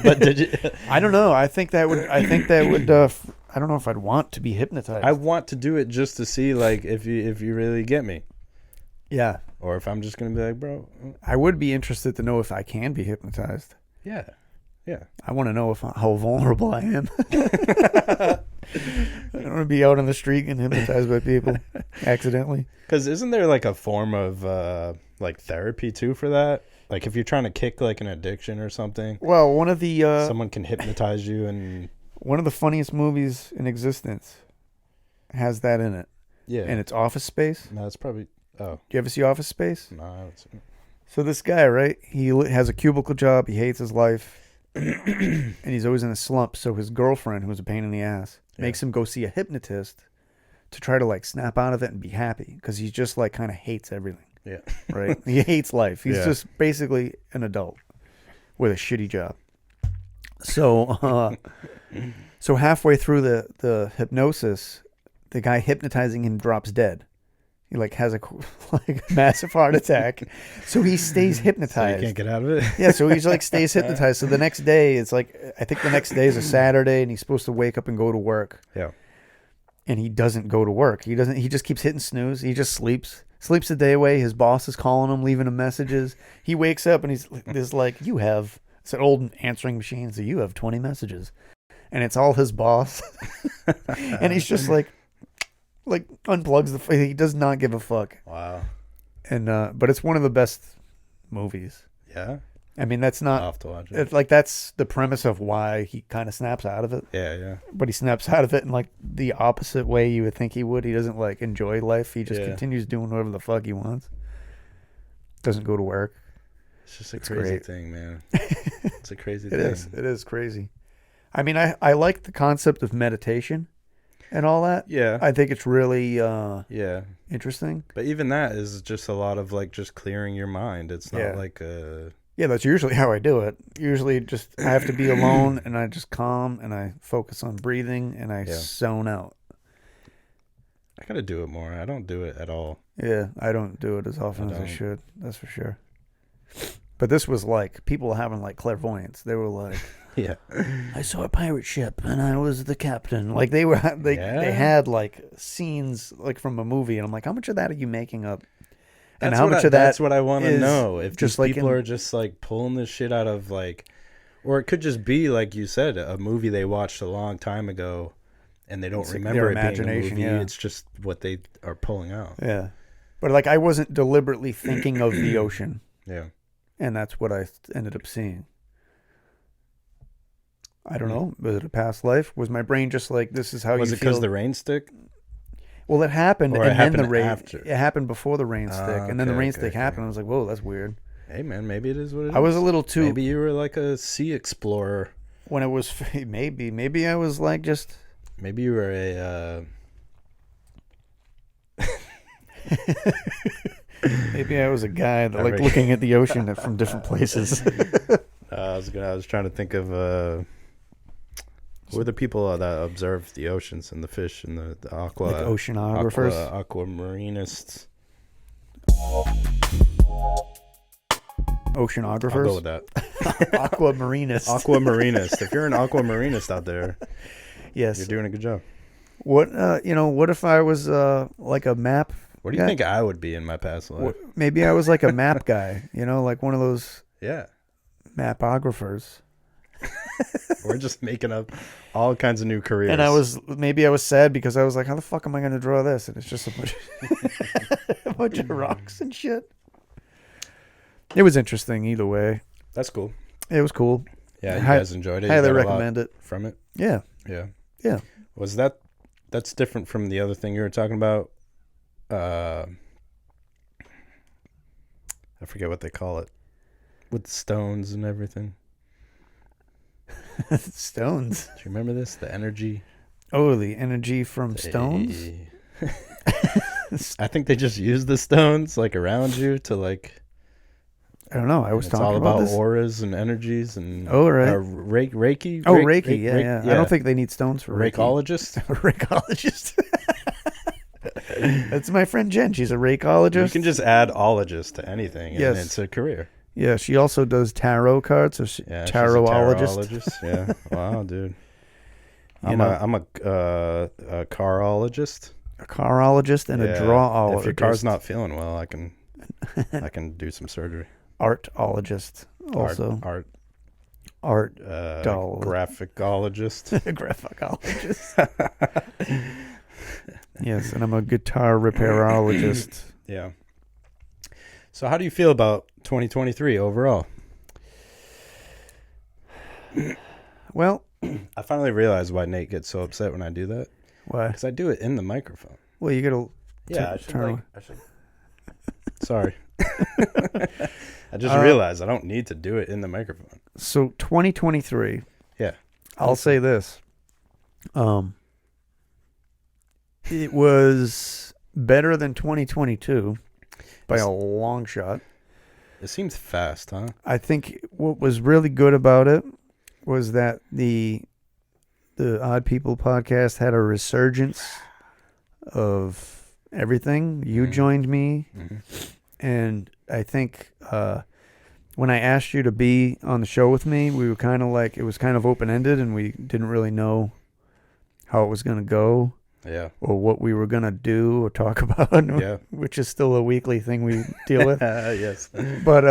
but did you? I don't know. I think that would. I don't know if I'd want to be hypnotized. I want to do it just to see, like, if you really get me, yeah, or if I'm just gonna be like, bro, I would be interested to know if I can be hypnotized. yeah. Yeah. I want to know how vulnerable I am. I don't want to be out on the street and hypnotized by people accidentally. Because isn't there like a form of like therapy too for that? Like if you're trying to kick like an addiction or something, Well, one of the someone can hypnotize you and funniest movies in existence has that in it, yeah. and it's Office Space. No, it's probably You ever see Office Space? no. I haven't seen it. So this guy, right? He has a cubicle job. He hates his life, and he's always in a slump. So his girlfriend, who's a pain in the ass, makes him go see a hypnotist to try to like snap out of it and be happy, because he's just like kind of hates everything. Yeah. Right? He hates life. He's Yeah. just basically an adult with a shitty job. So, so halfway through the hypnosis, the guy hypnotizing him drops dead. He like has a like massive heart attack. So he stays So hypnotized. you can't get out of it. Yeah, so he's like stays hypnotized. So the next day, it's like, I think the next day is a Saturday, and he's supposed to wake up and go to work. Yeah. And he doesn't go to work. He just keeps hitting snooze. He just sleeps the day away. His boss is calling him, leaving him messages. He wakes up and there's like, it's an old answering machine, so you have 20 messages. And it's all his boss. And he's just like unplugs he does not give a fuck. Wow. And but it's one of the best movies. Yeah. I mean, that's I'll not have to watch it. it's like, that's the premise of why he kind of snaps out of it. Yeah, yeah. But he snaps out of it in like the opposite way you would think he would. He doesn't like enjoy life. He just Yeah. continues doing whatever the fuck he wants. Doesn't go to work. It's just a It's crazy great. thing, man. It's a crazy It thing. is. It is crazy. I mean, I like the concept of meditation and all that. Yeah. I think it's really Yeah. interesting. But even that is just a lot of like just clearing your mind. It's not Yeah. like a Yeah, that's usually how I do it. Usually just I have to be alone, and I just calm and I focus on breathing and I Yeah. zone out. I gotta do it more. I don't do it at all. Yeah, I don't do it as often I as I don't. should. That's for sure. But this was like people having like clairvoyance. They were like, Yeah. I saw a pirate ship and I was the captain. Like they Yeah. had like scenes like from a movie, and I'm like, how much of that are you making up? And That's how what much I, of that that's what I want to is know. If just just like people in- are just like pulling this shit out of like, or it could just be like you said, a movie they watched a long time ago, and they don't It's like remember their it being a imagination, movie. yeah. It's just what they are pulling out. Yeah. But like I wasn't deliberately thinking of the ocean, Yeah. and that's what I ended up seeing. I don't know. Was it a past life? Was my brain just like, this is how Was you it feel? because the rain stick? Well, it happened, Or it and then the happened rain. after? It happened before the rain stick, and then the okay, rain okay, stick okay. happened. I was like, "Whoa, that's weird." Hey man, maybe it is what it is. I was a little too Maybe you were like a sea explorer. when it was maybe I was like just Maybe you were a. maybe I was a guy that liked Alright. looking at the ocean from different places. I was trying to think of who are the people that observe the oceans and the fish and the aqua Like oceanographers. aquamarinists. Oceanographers. I'll go with that. Aquamarinists. Aquamarinist. If you're an aquamarinist out there, Yes. you're doing a good job. What what if I was like a map? What do you guy? think I would be in my past life? Maybe I was like a map guy. Like one of those Yeah. mapographers. We're just making up all kinds of new careers. And maybe I was sad because I was like, how the fuck am I going to draw this? And it's just a bunch, a bunch of rocks and shit. It was interesting either way. That's cool. It was cool. Yeah, you Hi- guys enjoyed it. You Highly got a lot recommend it. from it. Yeah. Yeah. Yeah. Was that's different from the other thing you were talking about? I forget what they call it. With the stones and everything. Stones. Do you remember this? The energy. Oh, the energy from stones? Hey. I think they just use the stones like around you to like. I don't know. I was It's talking all about about this. auras and energies and. Oh, right. Reiki. Oh, Reik- Reiki. Reik- Yeah. Reik- I don't think they need stones for Reiki. Reikologist. Reikologist. That's my friend Jen. She's a Reikologist. You can just add ologist to anything, and Yes. it's a career. Yeah, she also does tarot cards. So Yeah, she's a tarotologist. tarologist. Yeah, wow, dude. You I'm know. a carologist. A carologist and Yeah, a drawologist. If your car's not feeling well, I can do some surgery. Artologist also. Art. art doll. graphicologist. Graphicologist. Yes, and I'm a guitar repairologist. Yeah. So how do you feel about 2023 overall? Well, I finally realized why Nate gets so upset when I do that. why? Because I do it in the microphone. Well, you gotta. Yeah, turn I should. Sorry. I just realized I don't need to do it in the microphone. So 2023. Yeah. I'll say this. It was better than 2022 by a long shot. It seems fast, huh? I think what was really good about it was that the Odd People podcast had a resurgence of everything. You joined me, and I think when I asked you to be on the show with me, we were kind of like, it was kind of open-ended, and we didn't really know how it was going to go. Yeah. Or what we were going to do or talk about, Yeah. which is still a weekly thing we deal with. Yes. But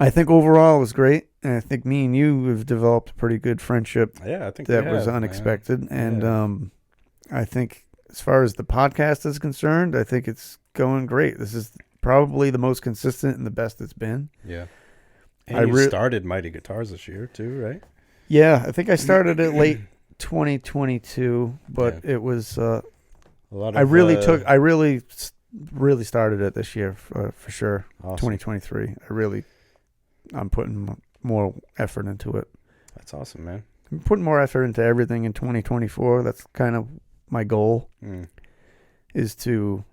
I think overall it was great. And I think me and you have developed a pretty good friendship Yeah, I think that we was have, unexpected. man. And I think as far as the podcast is concerned, I think it's going great. This is probably the most consistent and the best it's been. Yeah. And you started Mighty Guitars this year too, right? Yeah, I think I started it late 2022, but it was A lot of I really started it this year for sure. Awesome. 2023. I'm putting more effort into it. That's awesome, man. I'm putting more effort into everything in 2024. That's kind of my goal, is to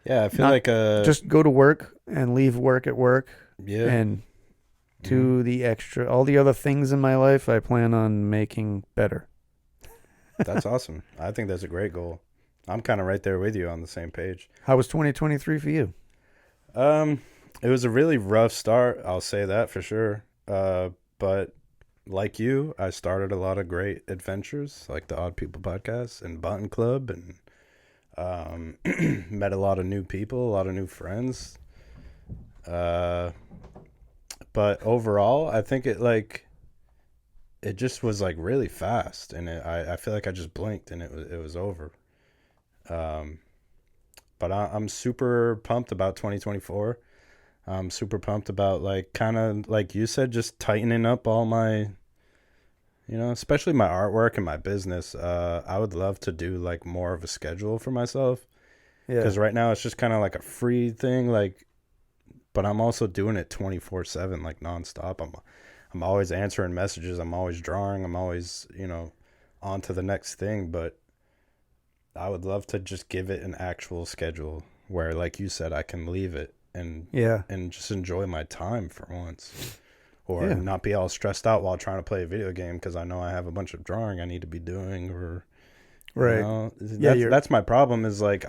yeah, I feel like just go to work and leave work at work. Yeah. And do the extra, all the other things in my life I plan on making better. That's awesome. I think that's a great goal. I'm kind of right there with you on the same page. How was 2023 for you? It was a really rough start. I'll say that for sure. But like you, I started a lot of great adventures, like the Odd People podcast and Button Club, and met a lot of new people, a lot of new friends. But overall, I think it just was like really fast, and I feel like I just blinked and it was over. But I'm super pumped about 2024. I'm super pumped about, like, kind of like you said, just tightening up all my, especially my artwork and my business. I would love to do like more of a schedule for myself. Yeah. Because right now it's just kind of like a free thing, like, but I'm also doing it 24/7, like nonstop. I'm always answering messages. I'm always drawing. I'm always, on to the next thing. But I would love to just give it an actual schedule where, like you said, I can leave it and just enjoy my time for once, or not be all stressed out while trying to play a video game because I know I have a bunch of drawing I need to be doing, or that's my problem. Is like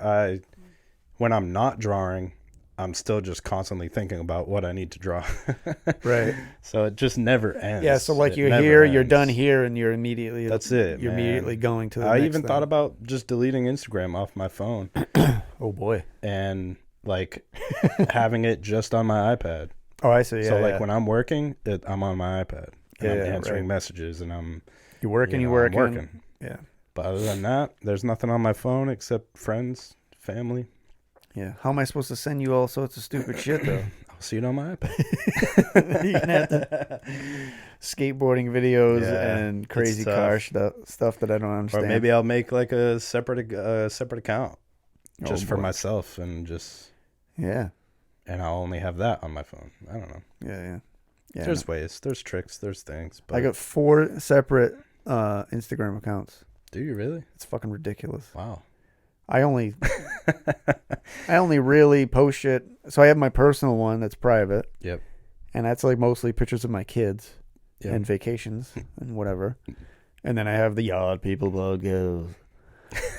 when I'm not drawing, I'm still just constantly thinking about what I need to draw. Right. So it just never ends. Yeah. So like you're done here, and you're immediately. That's it. You're immediately going to the I next even thing. thought about just deleting Instagram off my phone. Oh boy. And like having it just on my iPad. Oh, I see. Yeah. So like when I'm working, I'm on my iPad. And I'm answering right. messages, and I'm You're working. I'm working. Yeah. But other than that, there's nothing on my phone except friends, family. Yeah. How am I supposed to send you all sorts of stupid shit though? I'll see it on my iPad. You can have the skateboarding videos and crazy car stuff that I don't understand. Or maybe I'll make like a separate account just for myself, and just and I'll only have that on my phone. I don't know. Yeah. There's ways, there's tricks, there's things. But I got 4 separate Instagram accounts. Do you really? It's fucking ridiculous. Wow. I only really post shit. So I have my personal one that's private. Yep. And that's like mostly pictures of my kids Yep. and vacations and whatever. And then I have the Odd People podcast.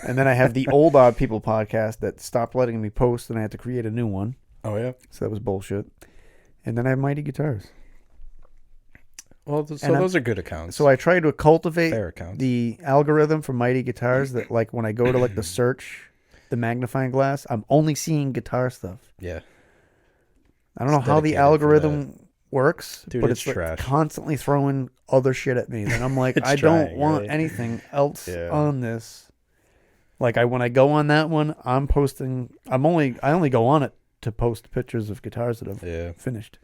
And then I have the old Odd People podcast that stopped letting me post, and I had to create a new one. Oh, yeah? So that was bullshit. And then I have Mighty Guitars. Well, those are good accounts. So I try to cultivate fair accounts. The algorithm for Mighty Guitars that, like, when I go to like the search, the magnifying glass, I'm only seeing guitar stuff. Yeah. I don't know how the algorithm works, Dude, but it's it's like trash. constantly throwing other shit at me. And I'm like, It's I don't trying, want right? anything else Yeah. on this. Like when I go on that one, I'm posting. I only go on it to post pictures of guitars that I've Yeah. finished.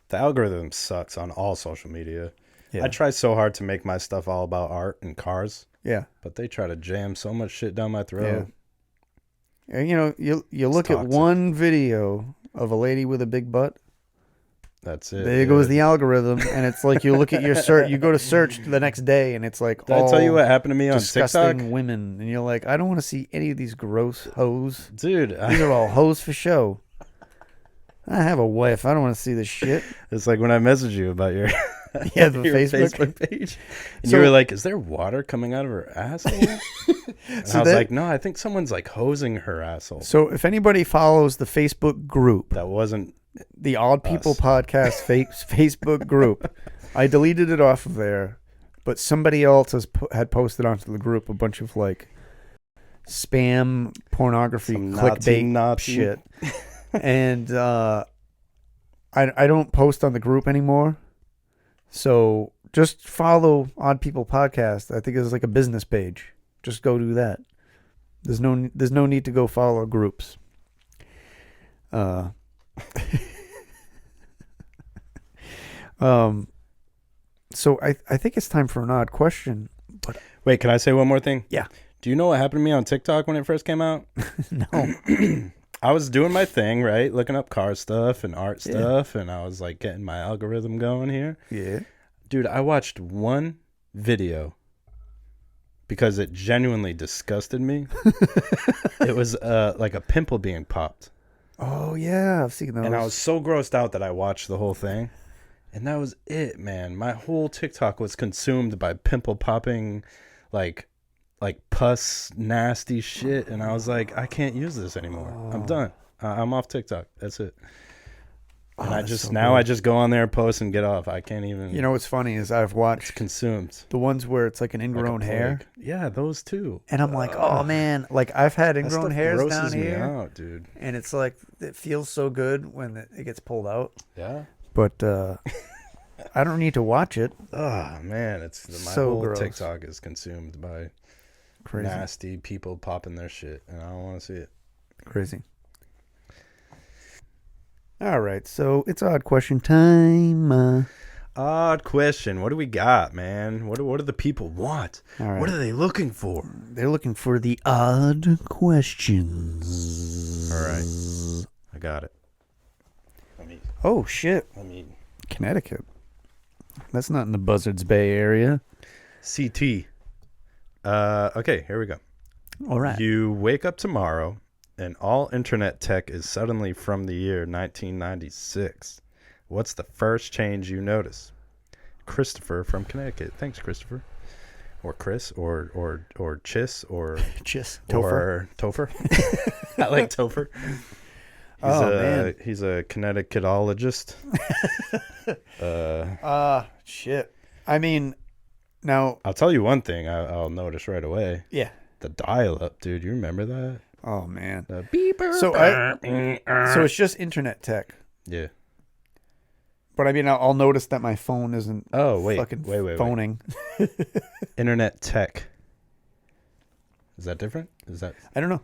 The algorithm sucks on all social media. Yeah, I try so hard to make my stuff all about art and cars, yeah. but they try to jam so much shit down my throat. And you look at toxic. one video of a lady with a big butt. That's it. There goes dude. the algorithm, and it's like you look at your search. You go to search the next day, and it's like Did I tell you what happened to me on disgusting TikTok? women, and you're like, I don't want to see any of these gross hoes. Dude, These are all hoes for show. I have a wife. I don't want to see this shit. it's like when I messaged you about your, Yeah, the your Facebook. page. And So- you were like, is there water coming out of her asshole? And So I was that- like, no, I think someone's like hosing her asshole. So if anybody follows the Facebook group, That wasn't, the Odd People Us. Podcast Facebook group, I deleted it off of there, but somebody else had posted onto the group a bunch of like spam pornography Some clickbait Nazi. shit. And I don't post on the group anymore. So just follow Odd People Podcast. I think it's like a business page. Just go do that. There's no need to go follow groups. So I think it's time for an odd question. Wait, can I say one more thing? Yeah. Do you know what happened to me on TikTok when it first came out? No. I was doing my thing, right? Looking up car stuff and art Yeah. stuff, and I was like getting my algorithm going here. Yeah. Dude, I watched one video because it genuinely disgusted me. It was like a pimple being popped. Oh yeah, I've seen those. And I was so grossed out that I watched the whole thing. And that was it, man. My whole TikTok was consumed by pimple popping, like pus, nasty shit. And I was like, I can't use this anymore. I'm done. I'm off TikTok. That's it. And I that's just so now good. I just go on there, post, and get off. I can't even. You know what's funny is I've it's watched consumed. the ones where it's like an Like a ingrown hair, plague. Yeah, those too. and I'm like, oh man, like I've had That ingrown stuff hairs grosses down me here, out, dude. and it's like it feels so good when it gets pulled out. Yeah. But I don't need to watch it. Oh man, it's my So whole gross. TikTok is consumed by Crazy, nasty people popping their shit, and I don't want to see it. crazy. All right, so it's odd question time. Odd question. What do we got, man? What do the people want? All right, What are they looking for? they're looking for the odd questions. All right, I got it. Oh shit, Let me Connecticut. That's not in the Buzzards Bay area. CT. Okay, here we go. All right. You wake up tomorrow, and all internet tech is suddenly from the year 1996. What's the first change you notice? Christopher from Connecticut. Thanks, Christopher. Or Chris, or Chis, or Just or Topher. I like Topher. Man. He's a Connecticutologist. Shit. I mean, now, I'll tell you one thing I'll notice right away. yeah. The dial-up, dude. You remember that? Oh man. The beeper. So it's just internet tech. Yeah. But I mean, I'll notice that my phone isn't Oh, wait. fucking Wait. phoning. Internet tech. Is that different? Is that I don't know.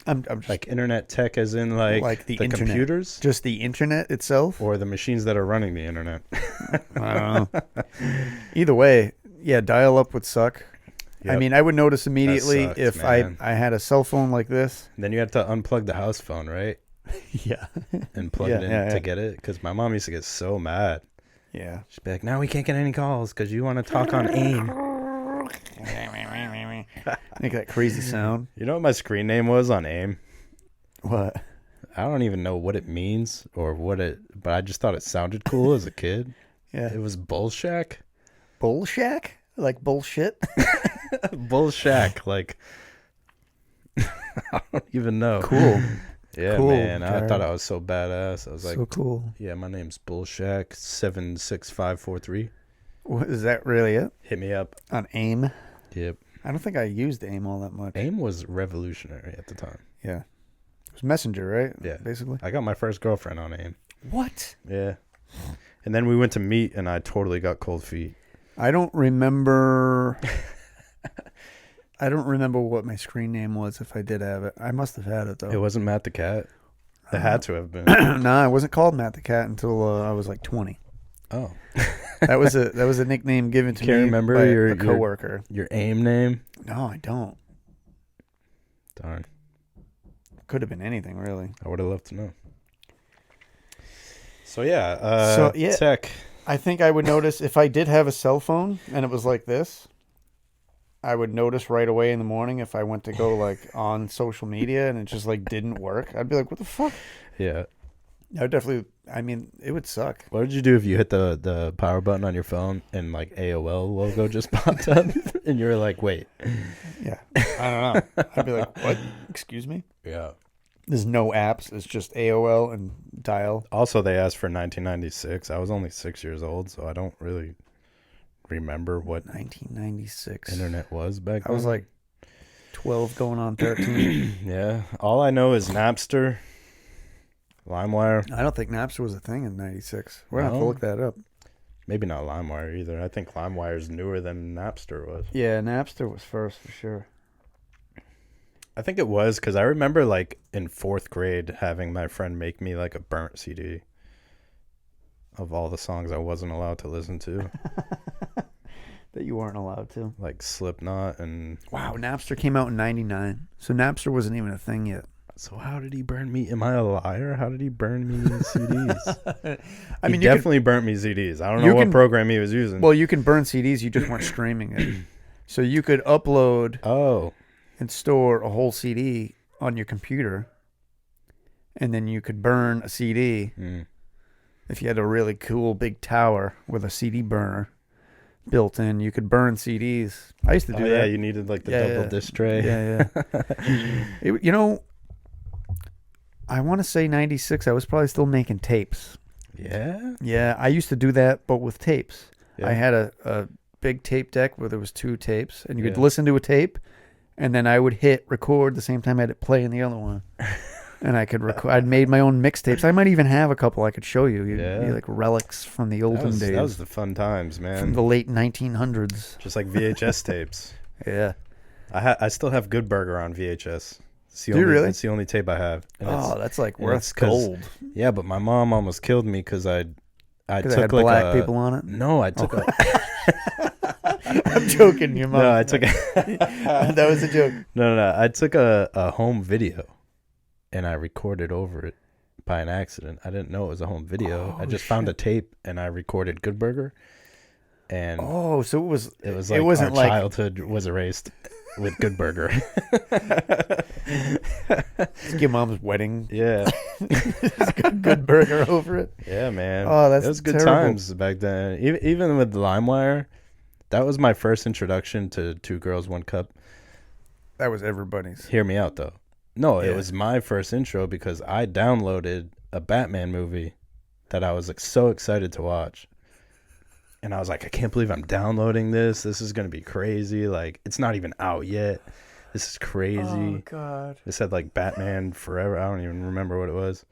I'm just like internet tech as in like the the internet. computers Just the internet itself. or the machines that are running the internet? I don't know. Either way, yeah, dial up would suck. I Yep. mean, I would notice immediately sucks, if man. I had a cell phone like this. Then you have to unplug the house phone, right? Yeah. And plug Yeah, it in yeah, to yeah. get it. Because my mom used to get so mad. Yeah. She'd be like, "Now we can't get any calls because you want to talk on AIM." Make that crazy sound. You know what my screen name was on AIM? What? I don't even know what it means or but I just thought it sounded cool as a kid. Yeah. It was Bullshack. Bullshack? Like bullshit? Bullshack, like I don't even know. Cool. Yeah, Cool, man. I Jared. thought I was so badass. I was like, So cool. yeah, my name's Bullshack 76543. What, is that really it? Hit me up. On AIM? Yep. I don't think I used AIM all that much. AIM was revolutionary at the time. Yeah. It was Messenger, right? Yeah. Basically. I got my first girlfriend on AIM. What? Yeah. And then we went to meet, and I totally got cold feet. I don't remember. I don't remember what my screen name was if I did have it. I must have had it though. It wasn't Matt the Cat. It had to have been. No, I wasn't called Matt the Cat until I was like 20. Oh. That was a nickname given to Can't me remember by your a coworker. Your AIM name? No, I don't. Darn. Could have been anything really. I would have loved to know. So yeah, tech. I think I would notice if I did have a cell phone and it was like this. I would notice right away in the morning if I went to go like on social media and it just like didn't work. I'd be like, "What the fuck?" Yeah. I would definitely. I mean, it would suck. What would you do if you hit the power button on your phone and like AOL logo just popped up and you were like, "Wait." Yeah. I don't know. I'd be like, "What? Excuse me?" Yeah. There's no apps. It's just AOL and dial. Also, they asked for 1996. I was only 6 years old, so I don't really remember what 1996 internet was back then. I was like 12 going on 13. Yeah. All I know is Napster, LimeWire. I don't think Napster was a thing in 96. We're going to have to No? look that up. Maybe not LimeWire either. I think LimeWire's newer than Napster was. Yeah, Napster was first for sure. I think it was because I remember like in 4th grade having my friend make me like a burnt CD of all the songs I wasn't allowed to listen to. That you weren't allowed to. Like Slipknot and... Wow, Napster came out in 99. So Napster wasn't even a thing yet. So how did he burn me? Am I a liar? How did he burn me CDs? I mean, he definitely burnt me CDs. I don't know you what can- program he was using. Well, you can burn CDs, you just weren't streaming it. So you could upload Oh, and store a whole CD on your computer. And then you could burn a CD if you had a really cool big tower with a CD burner built in. You could burn CDs. I used to do that. yeah, you needed like the double disc tray. Yeah. You know, I want to say 96. I was probably still making tapes. Yeah? Yeah, I used to do that, but with tapes. Yeah. I had a big tape deck where there was 2 tapes, and you could Yeah. listen to a tape, and then I would hit record the same time I had it play in the other one. And I could record. I'd made my own mixtapes. I might even have a couple I could show you. Yeah. Like relics from the olden days. That was the fun times, from man. the late 1900s. Just like VHS tapes. Yeah. I still have Good Burger on VHS. It's the Do you only, really? It's the only tape I have. And Oh, that's like and worth it's 'cause- gold. yeah, but my mom almost killed me because I Because took it had like black a, people on it. No, I took I'm joking. Your mom. no, I took That was a joke. no. I took a home video, and I recorded over it by an accident. I didn't know it was a home video. Oh, I just found a tape, and I recorded Good Burger, and Oh, so it was. it was it like wasn't our like- childhood was erased with Good Burger. Your mom's wedding. Yeah, Good burger over it. yeah, man. Oh, that's it was good terrible. times back then. Even with LimeWire, that was my first introduction to Two Girls One Cup. That was everybody's. Hear me out though. No, Yeah. it was my first intro because I downloaded a Batman movie that I was like so excited to watch. And I was like, I can't believe I'm downloading this. This is going to be crazy. Like, it's not even out yet. This is crazy. Oh God. It said like Batman Forever. I don't even remember what it was.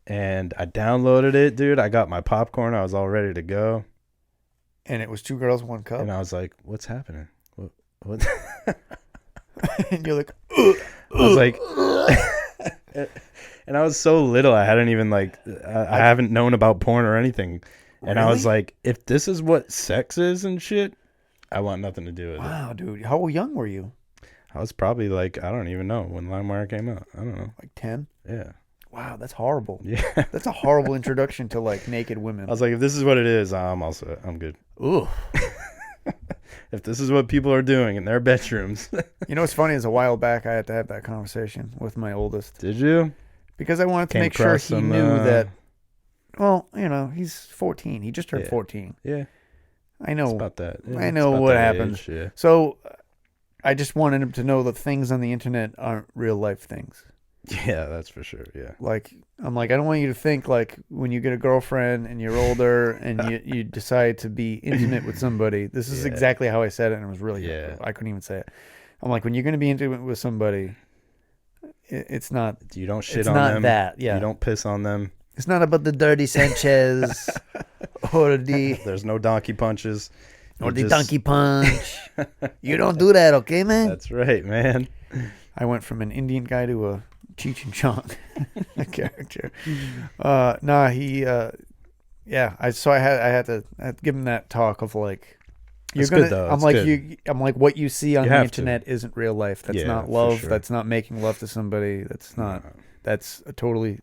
And I downloaded it, dude. I got my popcorn. I was all ready to go. And it was 2 girls, 1 cup. And I was like, what's happening? What? And you're like, I was like, and I was so little. I hadn't even like, I haven't known about porn or anything. And I was Really? like, if this is what sex is and shit, I want nothing to do with it. wow, dude. How young were you? I was probably like, I don't even know when LimeWire came out. I don't know. Like 10? Yeah. Wow, that's horrible. Yeah. That's a horrible introduction to like naked women. I was like, if this is what it is, I'm good. Ooh. If this is what people are doing in their bedrooms. You know what's funny is a while back I had to have that conversation with my oldest Did you? because I wanted to Came make sure across he some, knew that. Well, you know, he's 14. He just turned Yeah. 14. Yeah. I It's know. about that. Yeah, I it's know about what that happens. age, yeah. So I just wanted him to know that things on the internet aren't real life things. Yeah, that's for sure. Yeah. Like, I'm like, I don't want you to think like when you get a girlfriend and you're older and you decide to be intimate with somebody. This is Yeah. exactly how I said it, and it was really Yeah. I couldn't even say it. I'm like, when you're going to be intimate with somebody, it's not You don't shit it's on not them. that. Yeah. You don't piss on them. It's not about the dirty Sanchez or the There's no donkey punches. or You the just- donkey punch. You don't do that, okay, man? That's right, man. I went from an Indian guy to a Cheech and Chong character. I had to give him that talk of like, you're It's gonna. good, though. I'm It's like good. I'm like, what you see on You the have to. internet isn't real life. That's Yeah, not for love. sure. That's not making love to somebody. That's not. That's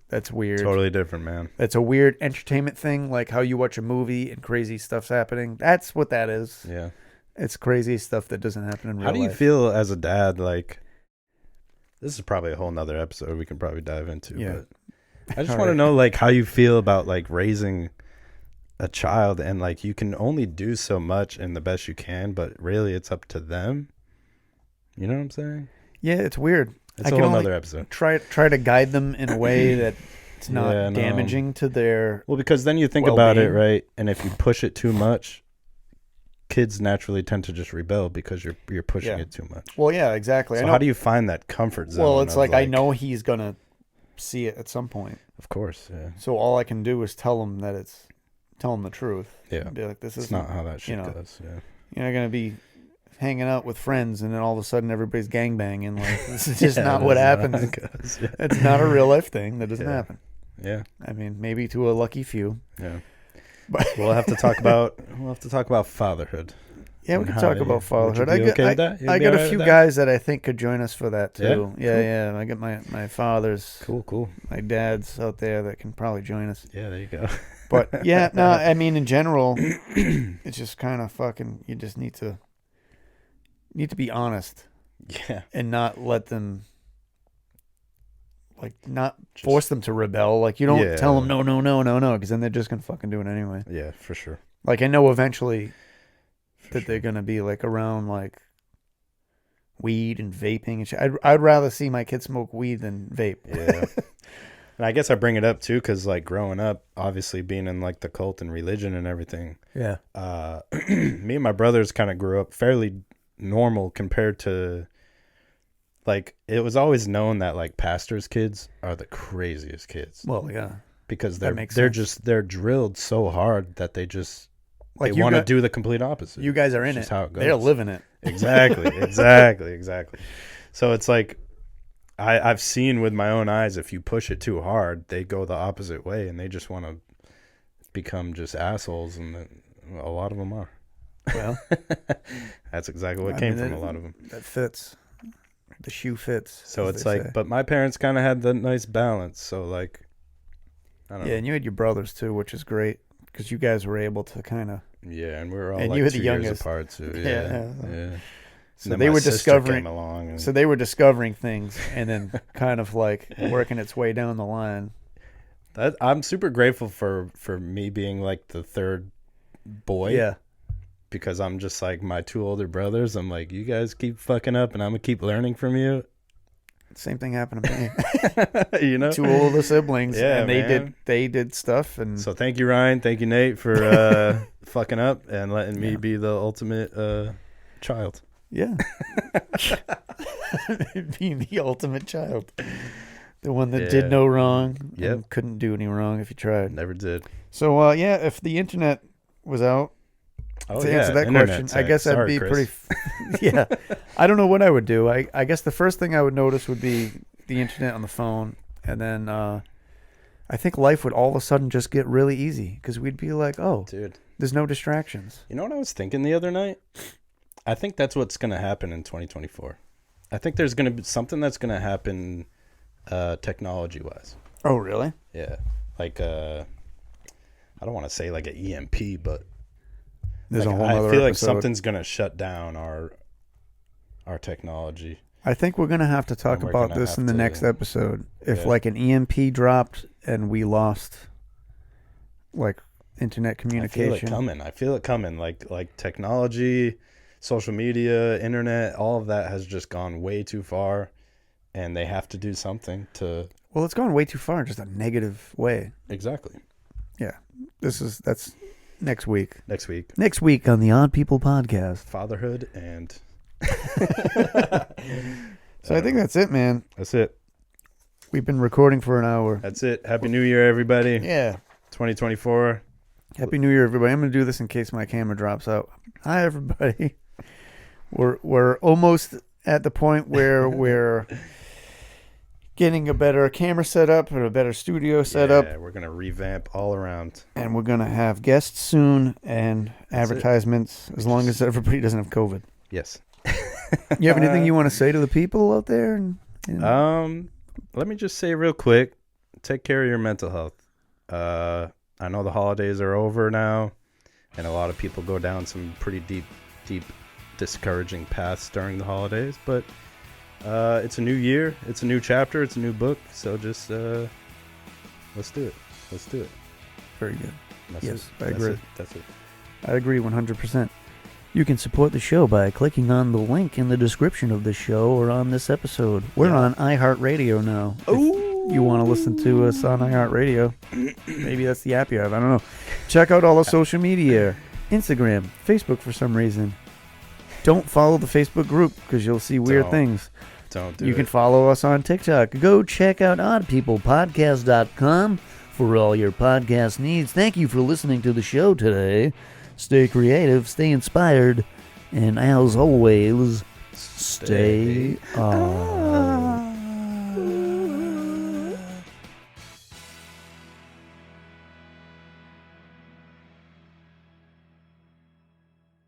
that's weird. Totally different, man. That's a weird entertainment thing, like how you watch a movie and crazy stuff's happening. That's what that is. Yeah. It's crazy stuff that doesn't happen in real How do you life. feel as a dad? Like, this is probably a whole nother episode we can probably dive into. Yeah. But I just All want to right. know, like, how you feel about like raising a child, and like you can only do so much and the best you can, but really it's up to them. You know what I'm saying? Yeah, it's weird. It's I a can whole only nother episode. try to guide them in a way that it's not Yeah, no. damaging to their. Well, because then you think about it, well-being. right? And if you push it too much, kids naturally tend to just rebel because you're pushing Yeah. it too much. Well, yeah, exactly. I So know. how do you find that comfort zone? well, it's of, like I know he's gonna see it at some point, Of course, yeah. so all I can do is tell him the truth. Yeah. Be like, this It's is not how that shit know. goes. Yeah. You're not gonna be hanging out with friends and then all of a sudden everybody's gangbanging. Like this is just Yeah, not what that's happens. how it goes. Yeah. It's not a real life thing. That doesn't Yeah. happen. Yeah. I mean, maybe to a lucky few. Yeah. But We'll have to talk about fatherhood. yeah, we And can how talk you- about would you fatherhood. be I got, okay with that? You'd I be got alright a with few that? guys that I think could join us for that too. Yeah? Yeah, Cool. I got my fathers, Cool. my dads out there that can probably join us. Yeah, there you go. But yeah, no, I mean in general, it's just kind of fucking. You just need to be honest Yeah. and not let them, like, not Just- force them to rebel. Like you don't Yeah. tell them no, because then they're just gonna fucking do it anyway. Yeah, for sure. Like I know eventually For that sure. they're gonna be like around like weed and vaping and shit. I'd rather see my kids smoke weed than vape. Yeah. And I guess I bring it up too because, like, growing up, obviously being in like the cult and religion and everything, Yeah. me and my brothers kind of grew up fairly normal compared to, like, it was always known that like pastors' kids are the craziest kids Well, yeah. because That makes they're sense. they're drilled so hard that they Like they you want to got- do the complete opposite. You guys are It's in just it. how it They're goes. living it. Exactly. So it's like I've seen with my own eyes, if you push it too hard, they go the opposite way and they just want to become just assholes, and a lot of them are. Well, That's exactly what I came mean, from a lot of them. that fits. The shoe fits. So as it's they like, say. but my parents kind of had the nice balance. So like, I don't yeah, know. and you had your brothers too, which is great because you guys were able to kind of. Yeah, and we were all And like you were 2 the years youngest. apart too. Yeah. Yeah. So And then they my were sister discovering. came along and So they were discovering things and then kind of like working its way down the line. I'm super grateful for me being like the third boy. Yeah. Because I'm just like my 2 older brothers. I'm like, you guys keep fucking up and I'm gonna keep learning from you. Same thing happened to me. You know? 2 older siblings, Yeah, and man. they did stuff, and So thank you, Ryan. Thank you, Nate, for fucking up and letting me Yeah. be the ultimate child. yeah, being the ultimate child, the one that Yeah. did no wrong, Yep. and couldn't do any wrong if you tried. Never did. So yeah, if the internet was out, Oh, to yeah. answer that internet question, I tech. guess I'd Sorry, be Chris. pretty. Yeah, I don't know what I would do. I guess the first thing I would notice would be the internet on the phone, and then I think life would all of a sudden just get really easy because we'd be like, oh, Dude. there's no distractions. You know what I was thinking the other night? I think that's what's going to happen in 2024. I think there's going to be something that's going to happen technology-wise. Oh, really? Yeah. Like, I don't want to say like an EMP, but There's like, a whole I other feel like episode. something's going to shut down our technology. I think we're gonna have to talk And we're about gonna this have in the to- next episode. If Yeah. like an EMP dropped and we lost like internet I communication. feel it coming. Like technology, social media, internet, all of that has just gone way too far, and they have to do something to Well, it's gone way too far in just a negative way. exactly. That's next week. Next week, Next week on the Odd People podcast. fatherhood, and So I think that's it, man. that's it. We've been recording for an hour. That's it. Happy New Year, everybody. Yeah. 2024. Happy New Year, everybody. I'm going to do this in case my camera drops out. Hi, everybody. We're almost at the point where we're getting a better camera setup and a better studio setup. Yeah, we're going to revamp all around. And we're going to have guests soon and advertisements as long as everybody doesn't have COVID. Yes. You have anything you want to say to the people out there? Let me just say real quick, take care of your mental health. I know the holidays are over now, and a lot of people go down some pretty deep, discouraging paths during the holidays, but it's a new year, it's a new chapter, it's a new book, so just let's do it. Very good. Yes, I That's agree. That's it. I agree 100%. You can support the show by clicking on the link in the description of this show or on this episode. We're on iHeartRadio now. If you want to listen to us on iHeartRadio, maybe that's the app you have. I don't know. Check out all the social media. Instagram, Facebook for some reason. Don't follow the Facebook group because you'll see weird things. Don't do it. You can follow us on TikTok. Go check out oddpeoplepodcast.com for all your podcast needs. Thank you for listening to the show today. Stay creative, stay inspired, and as always, stay on.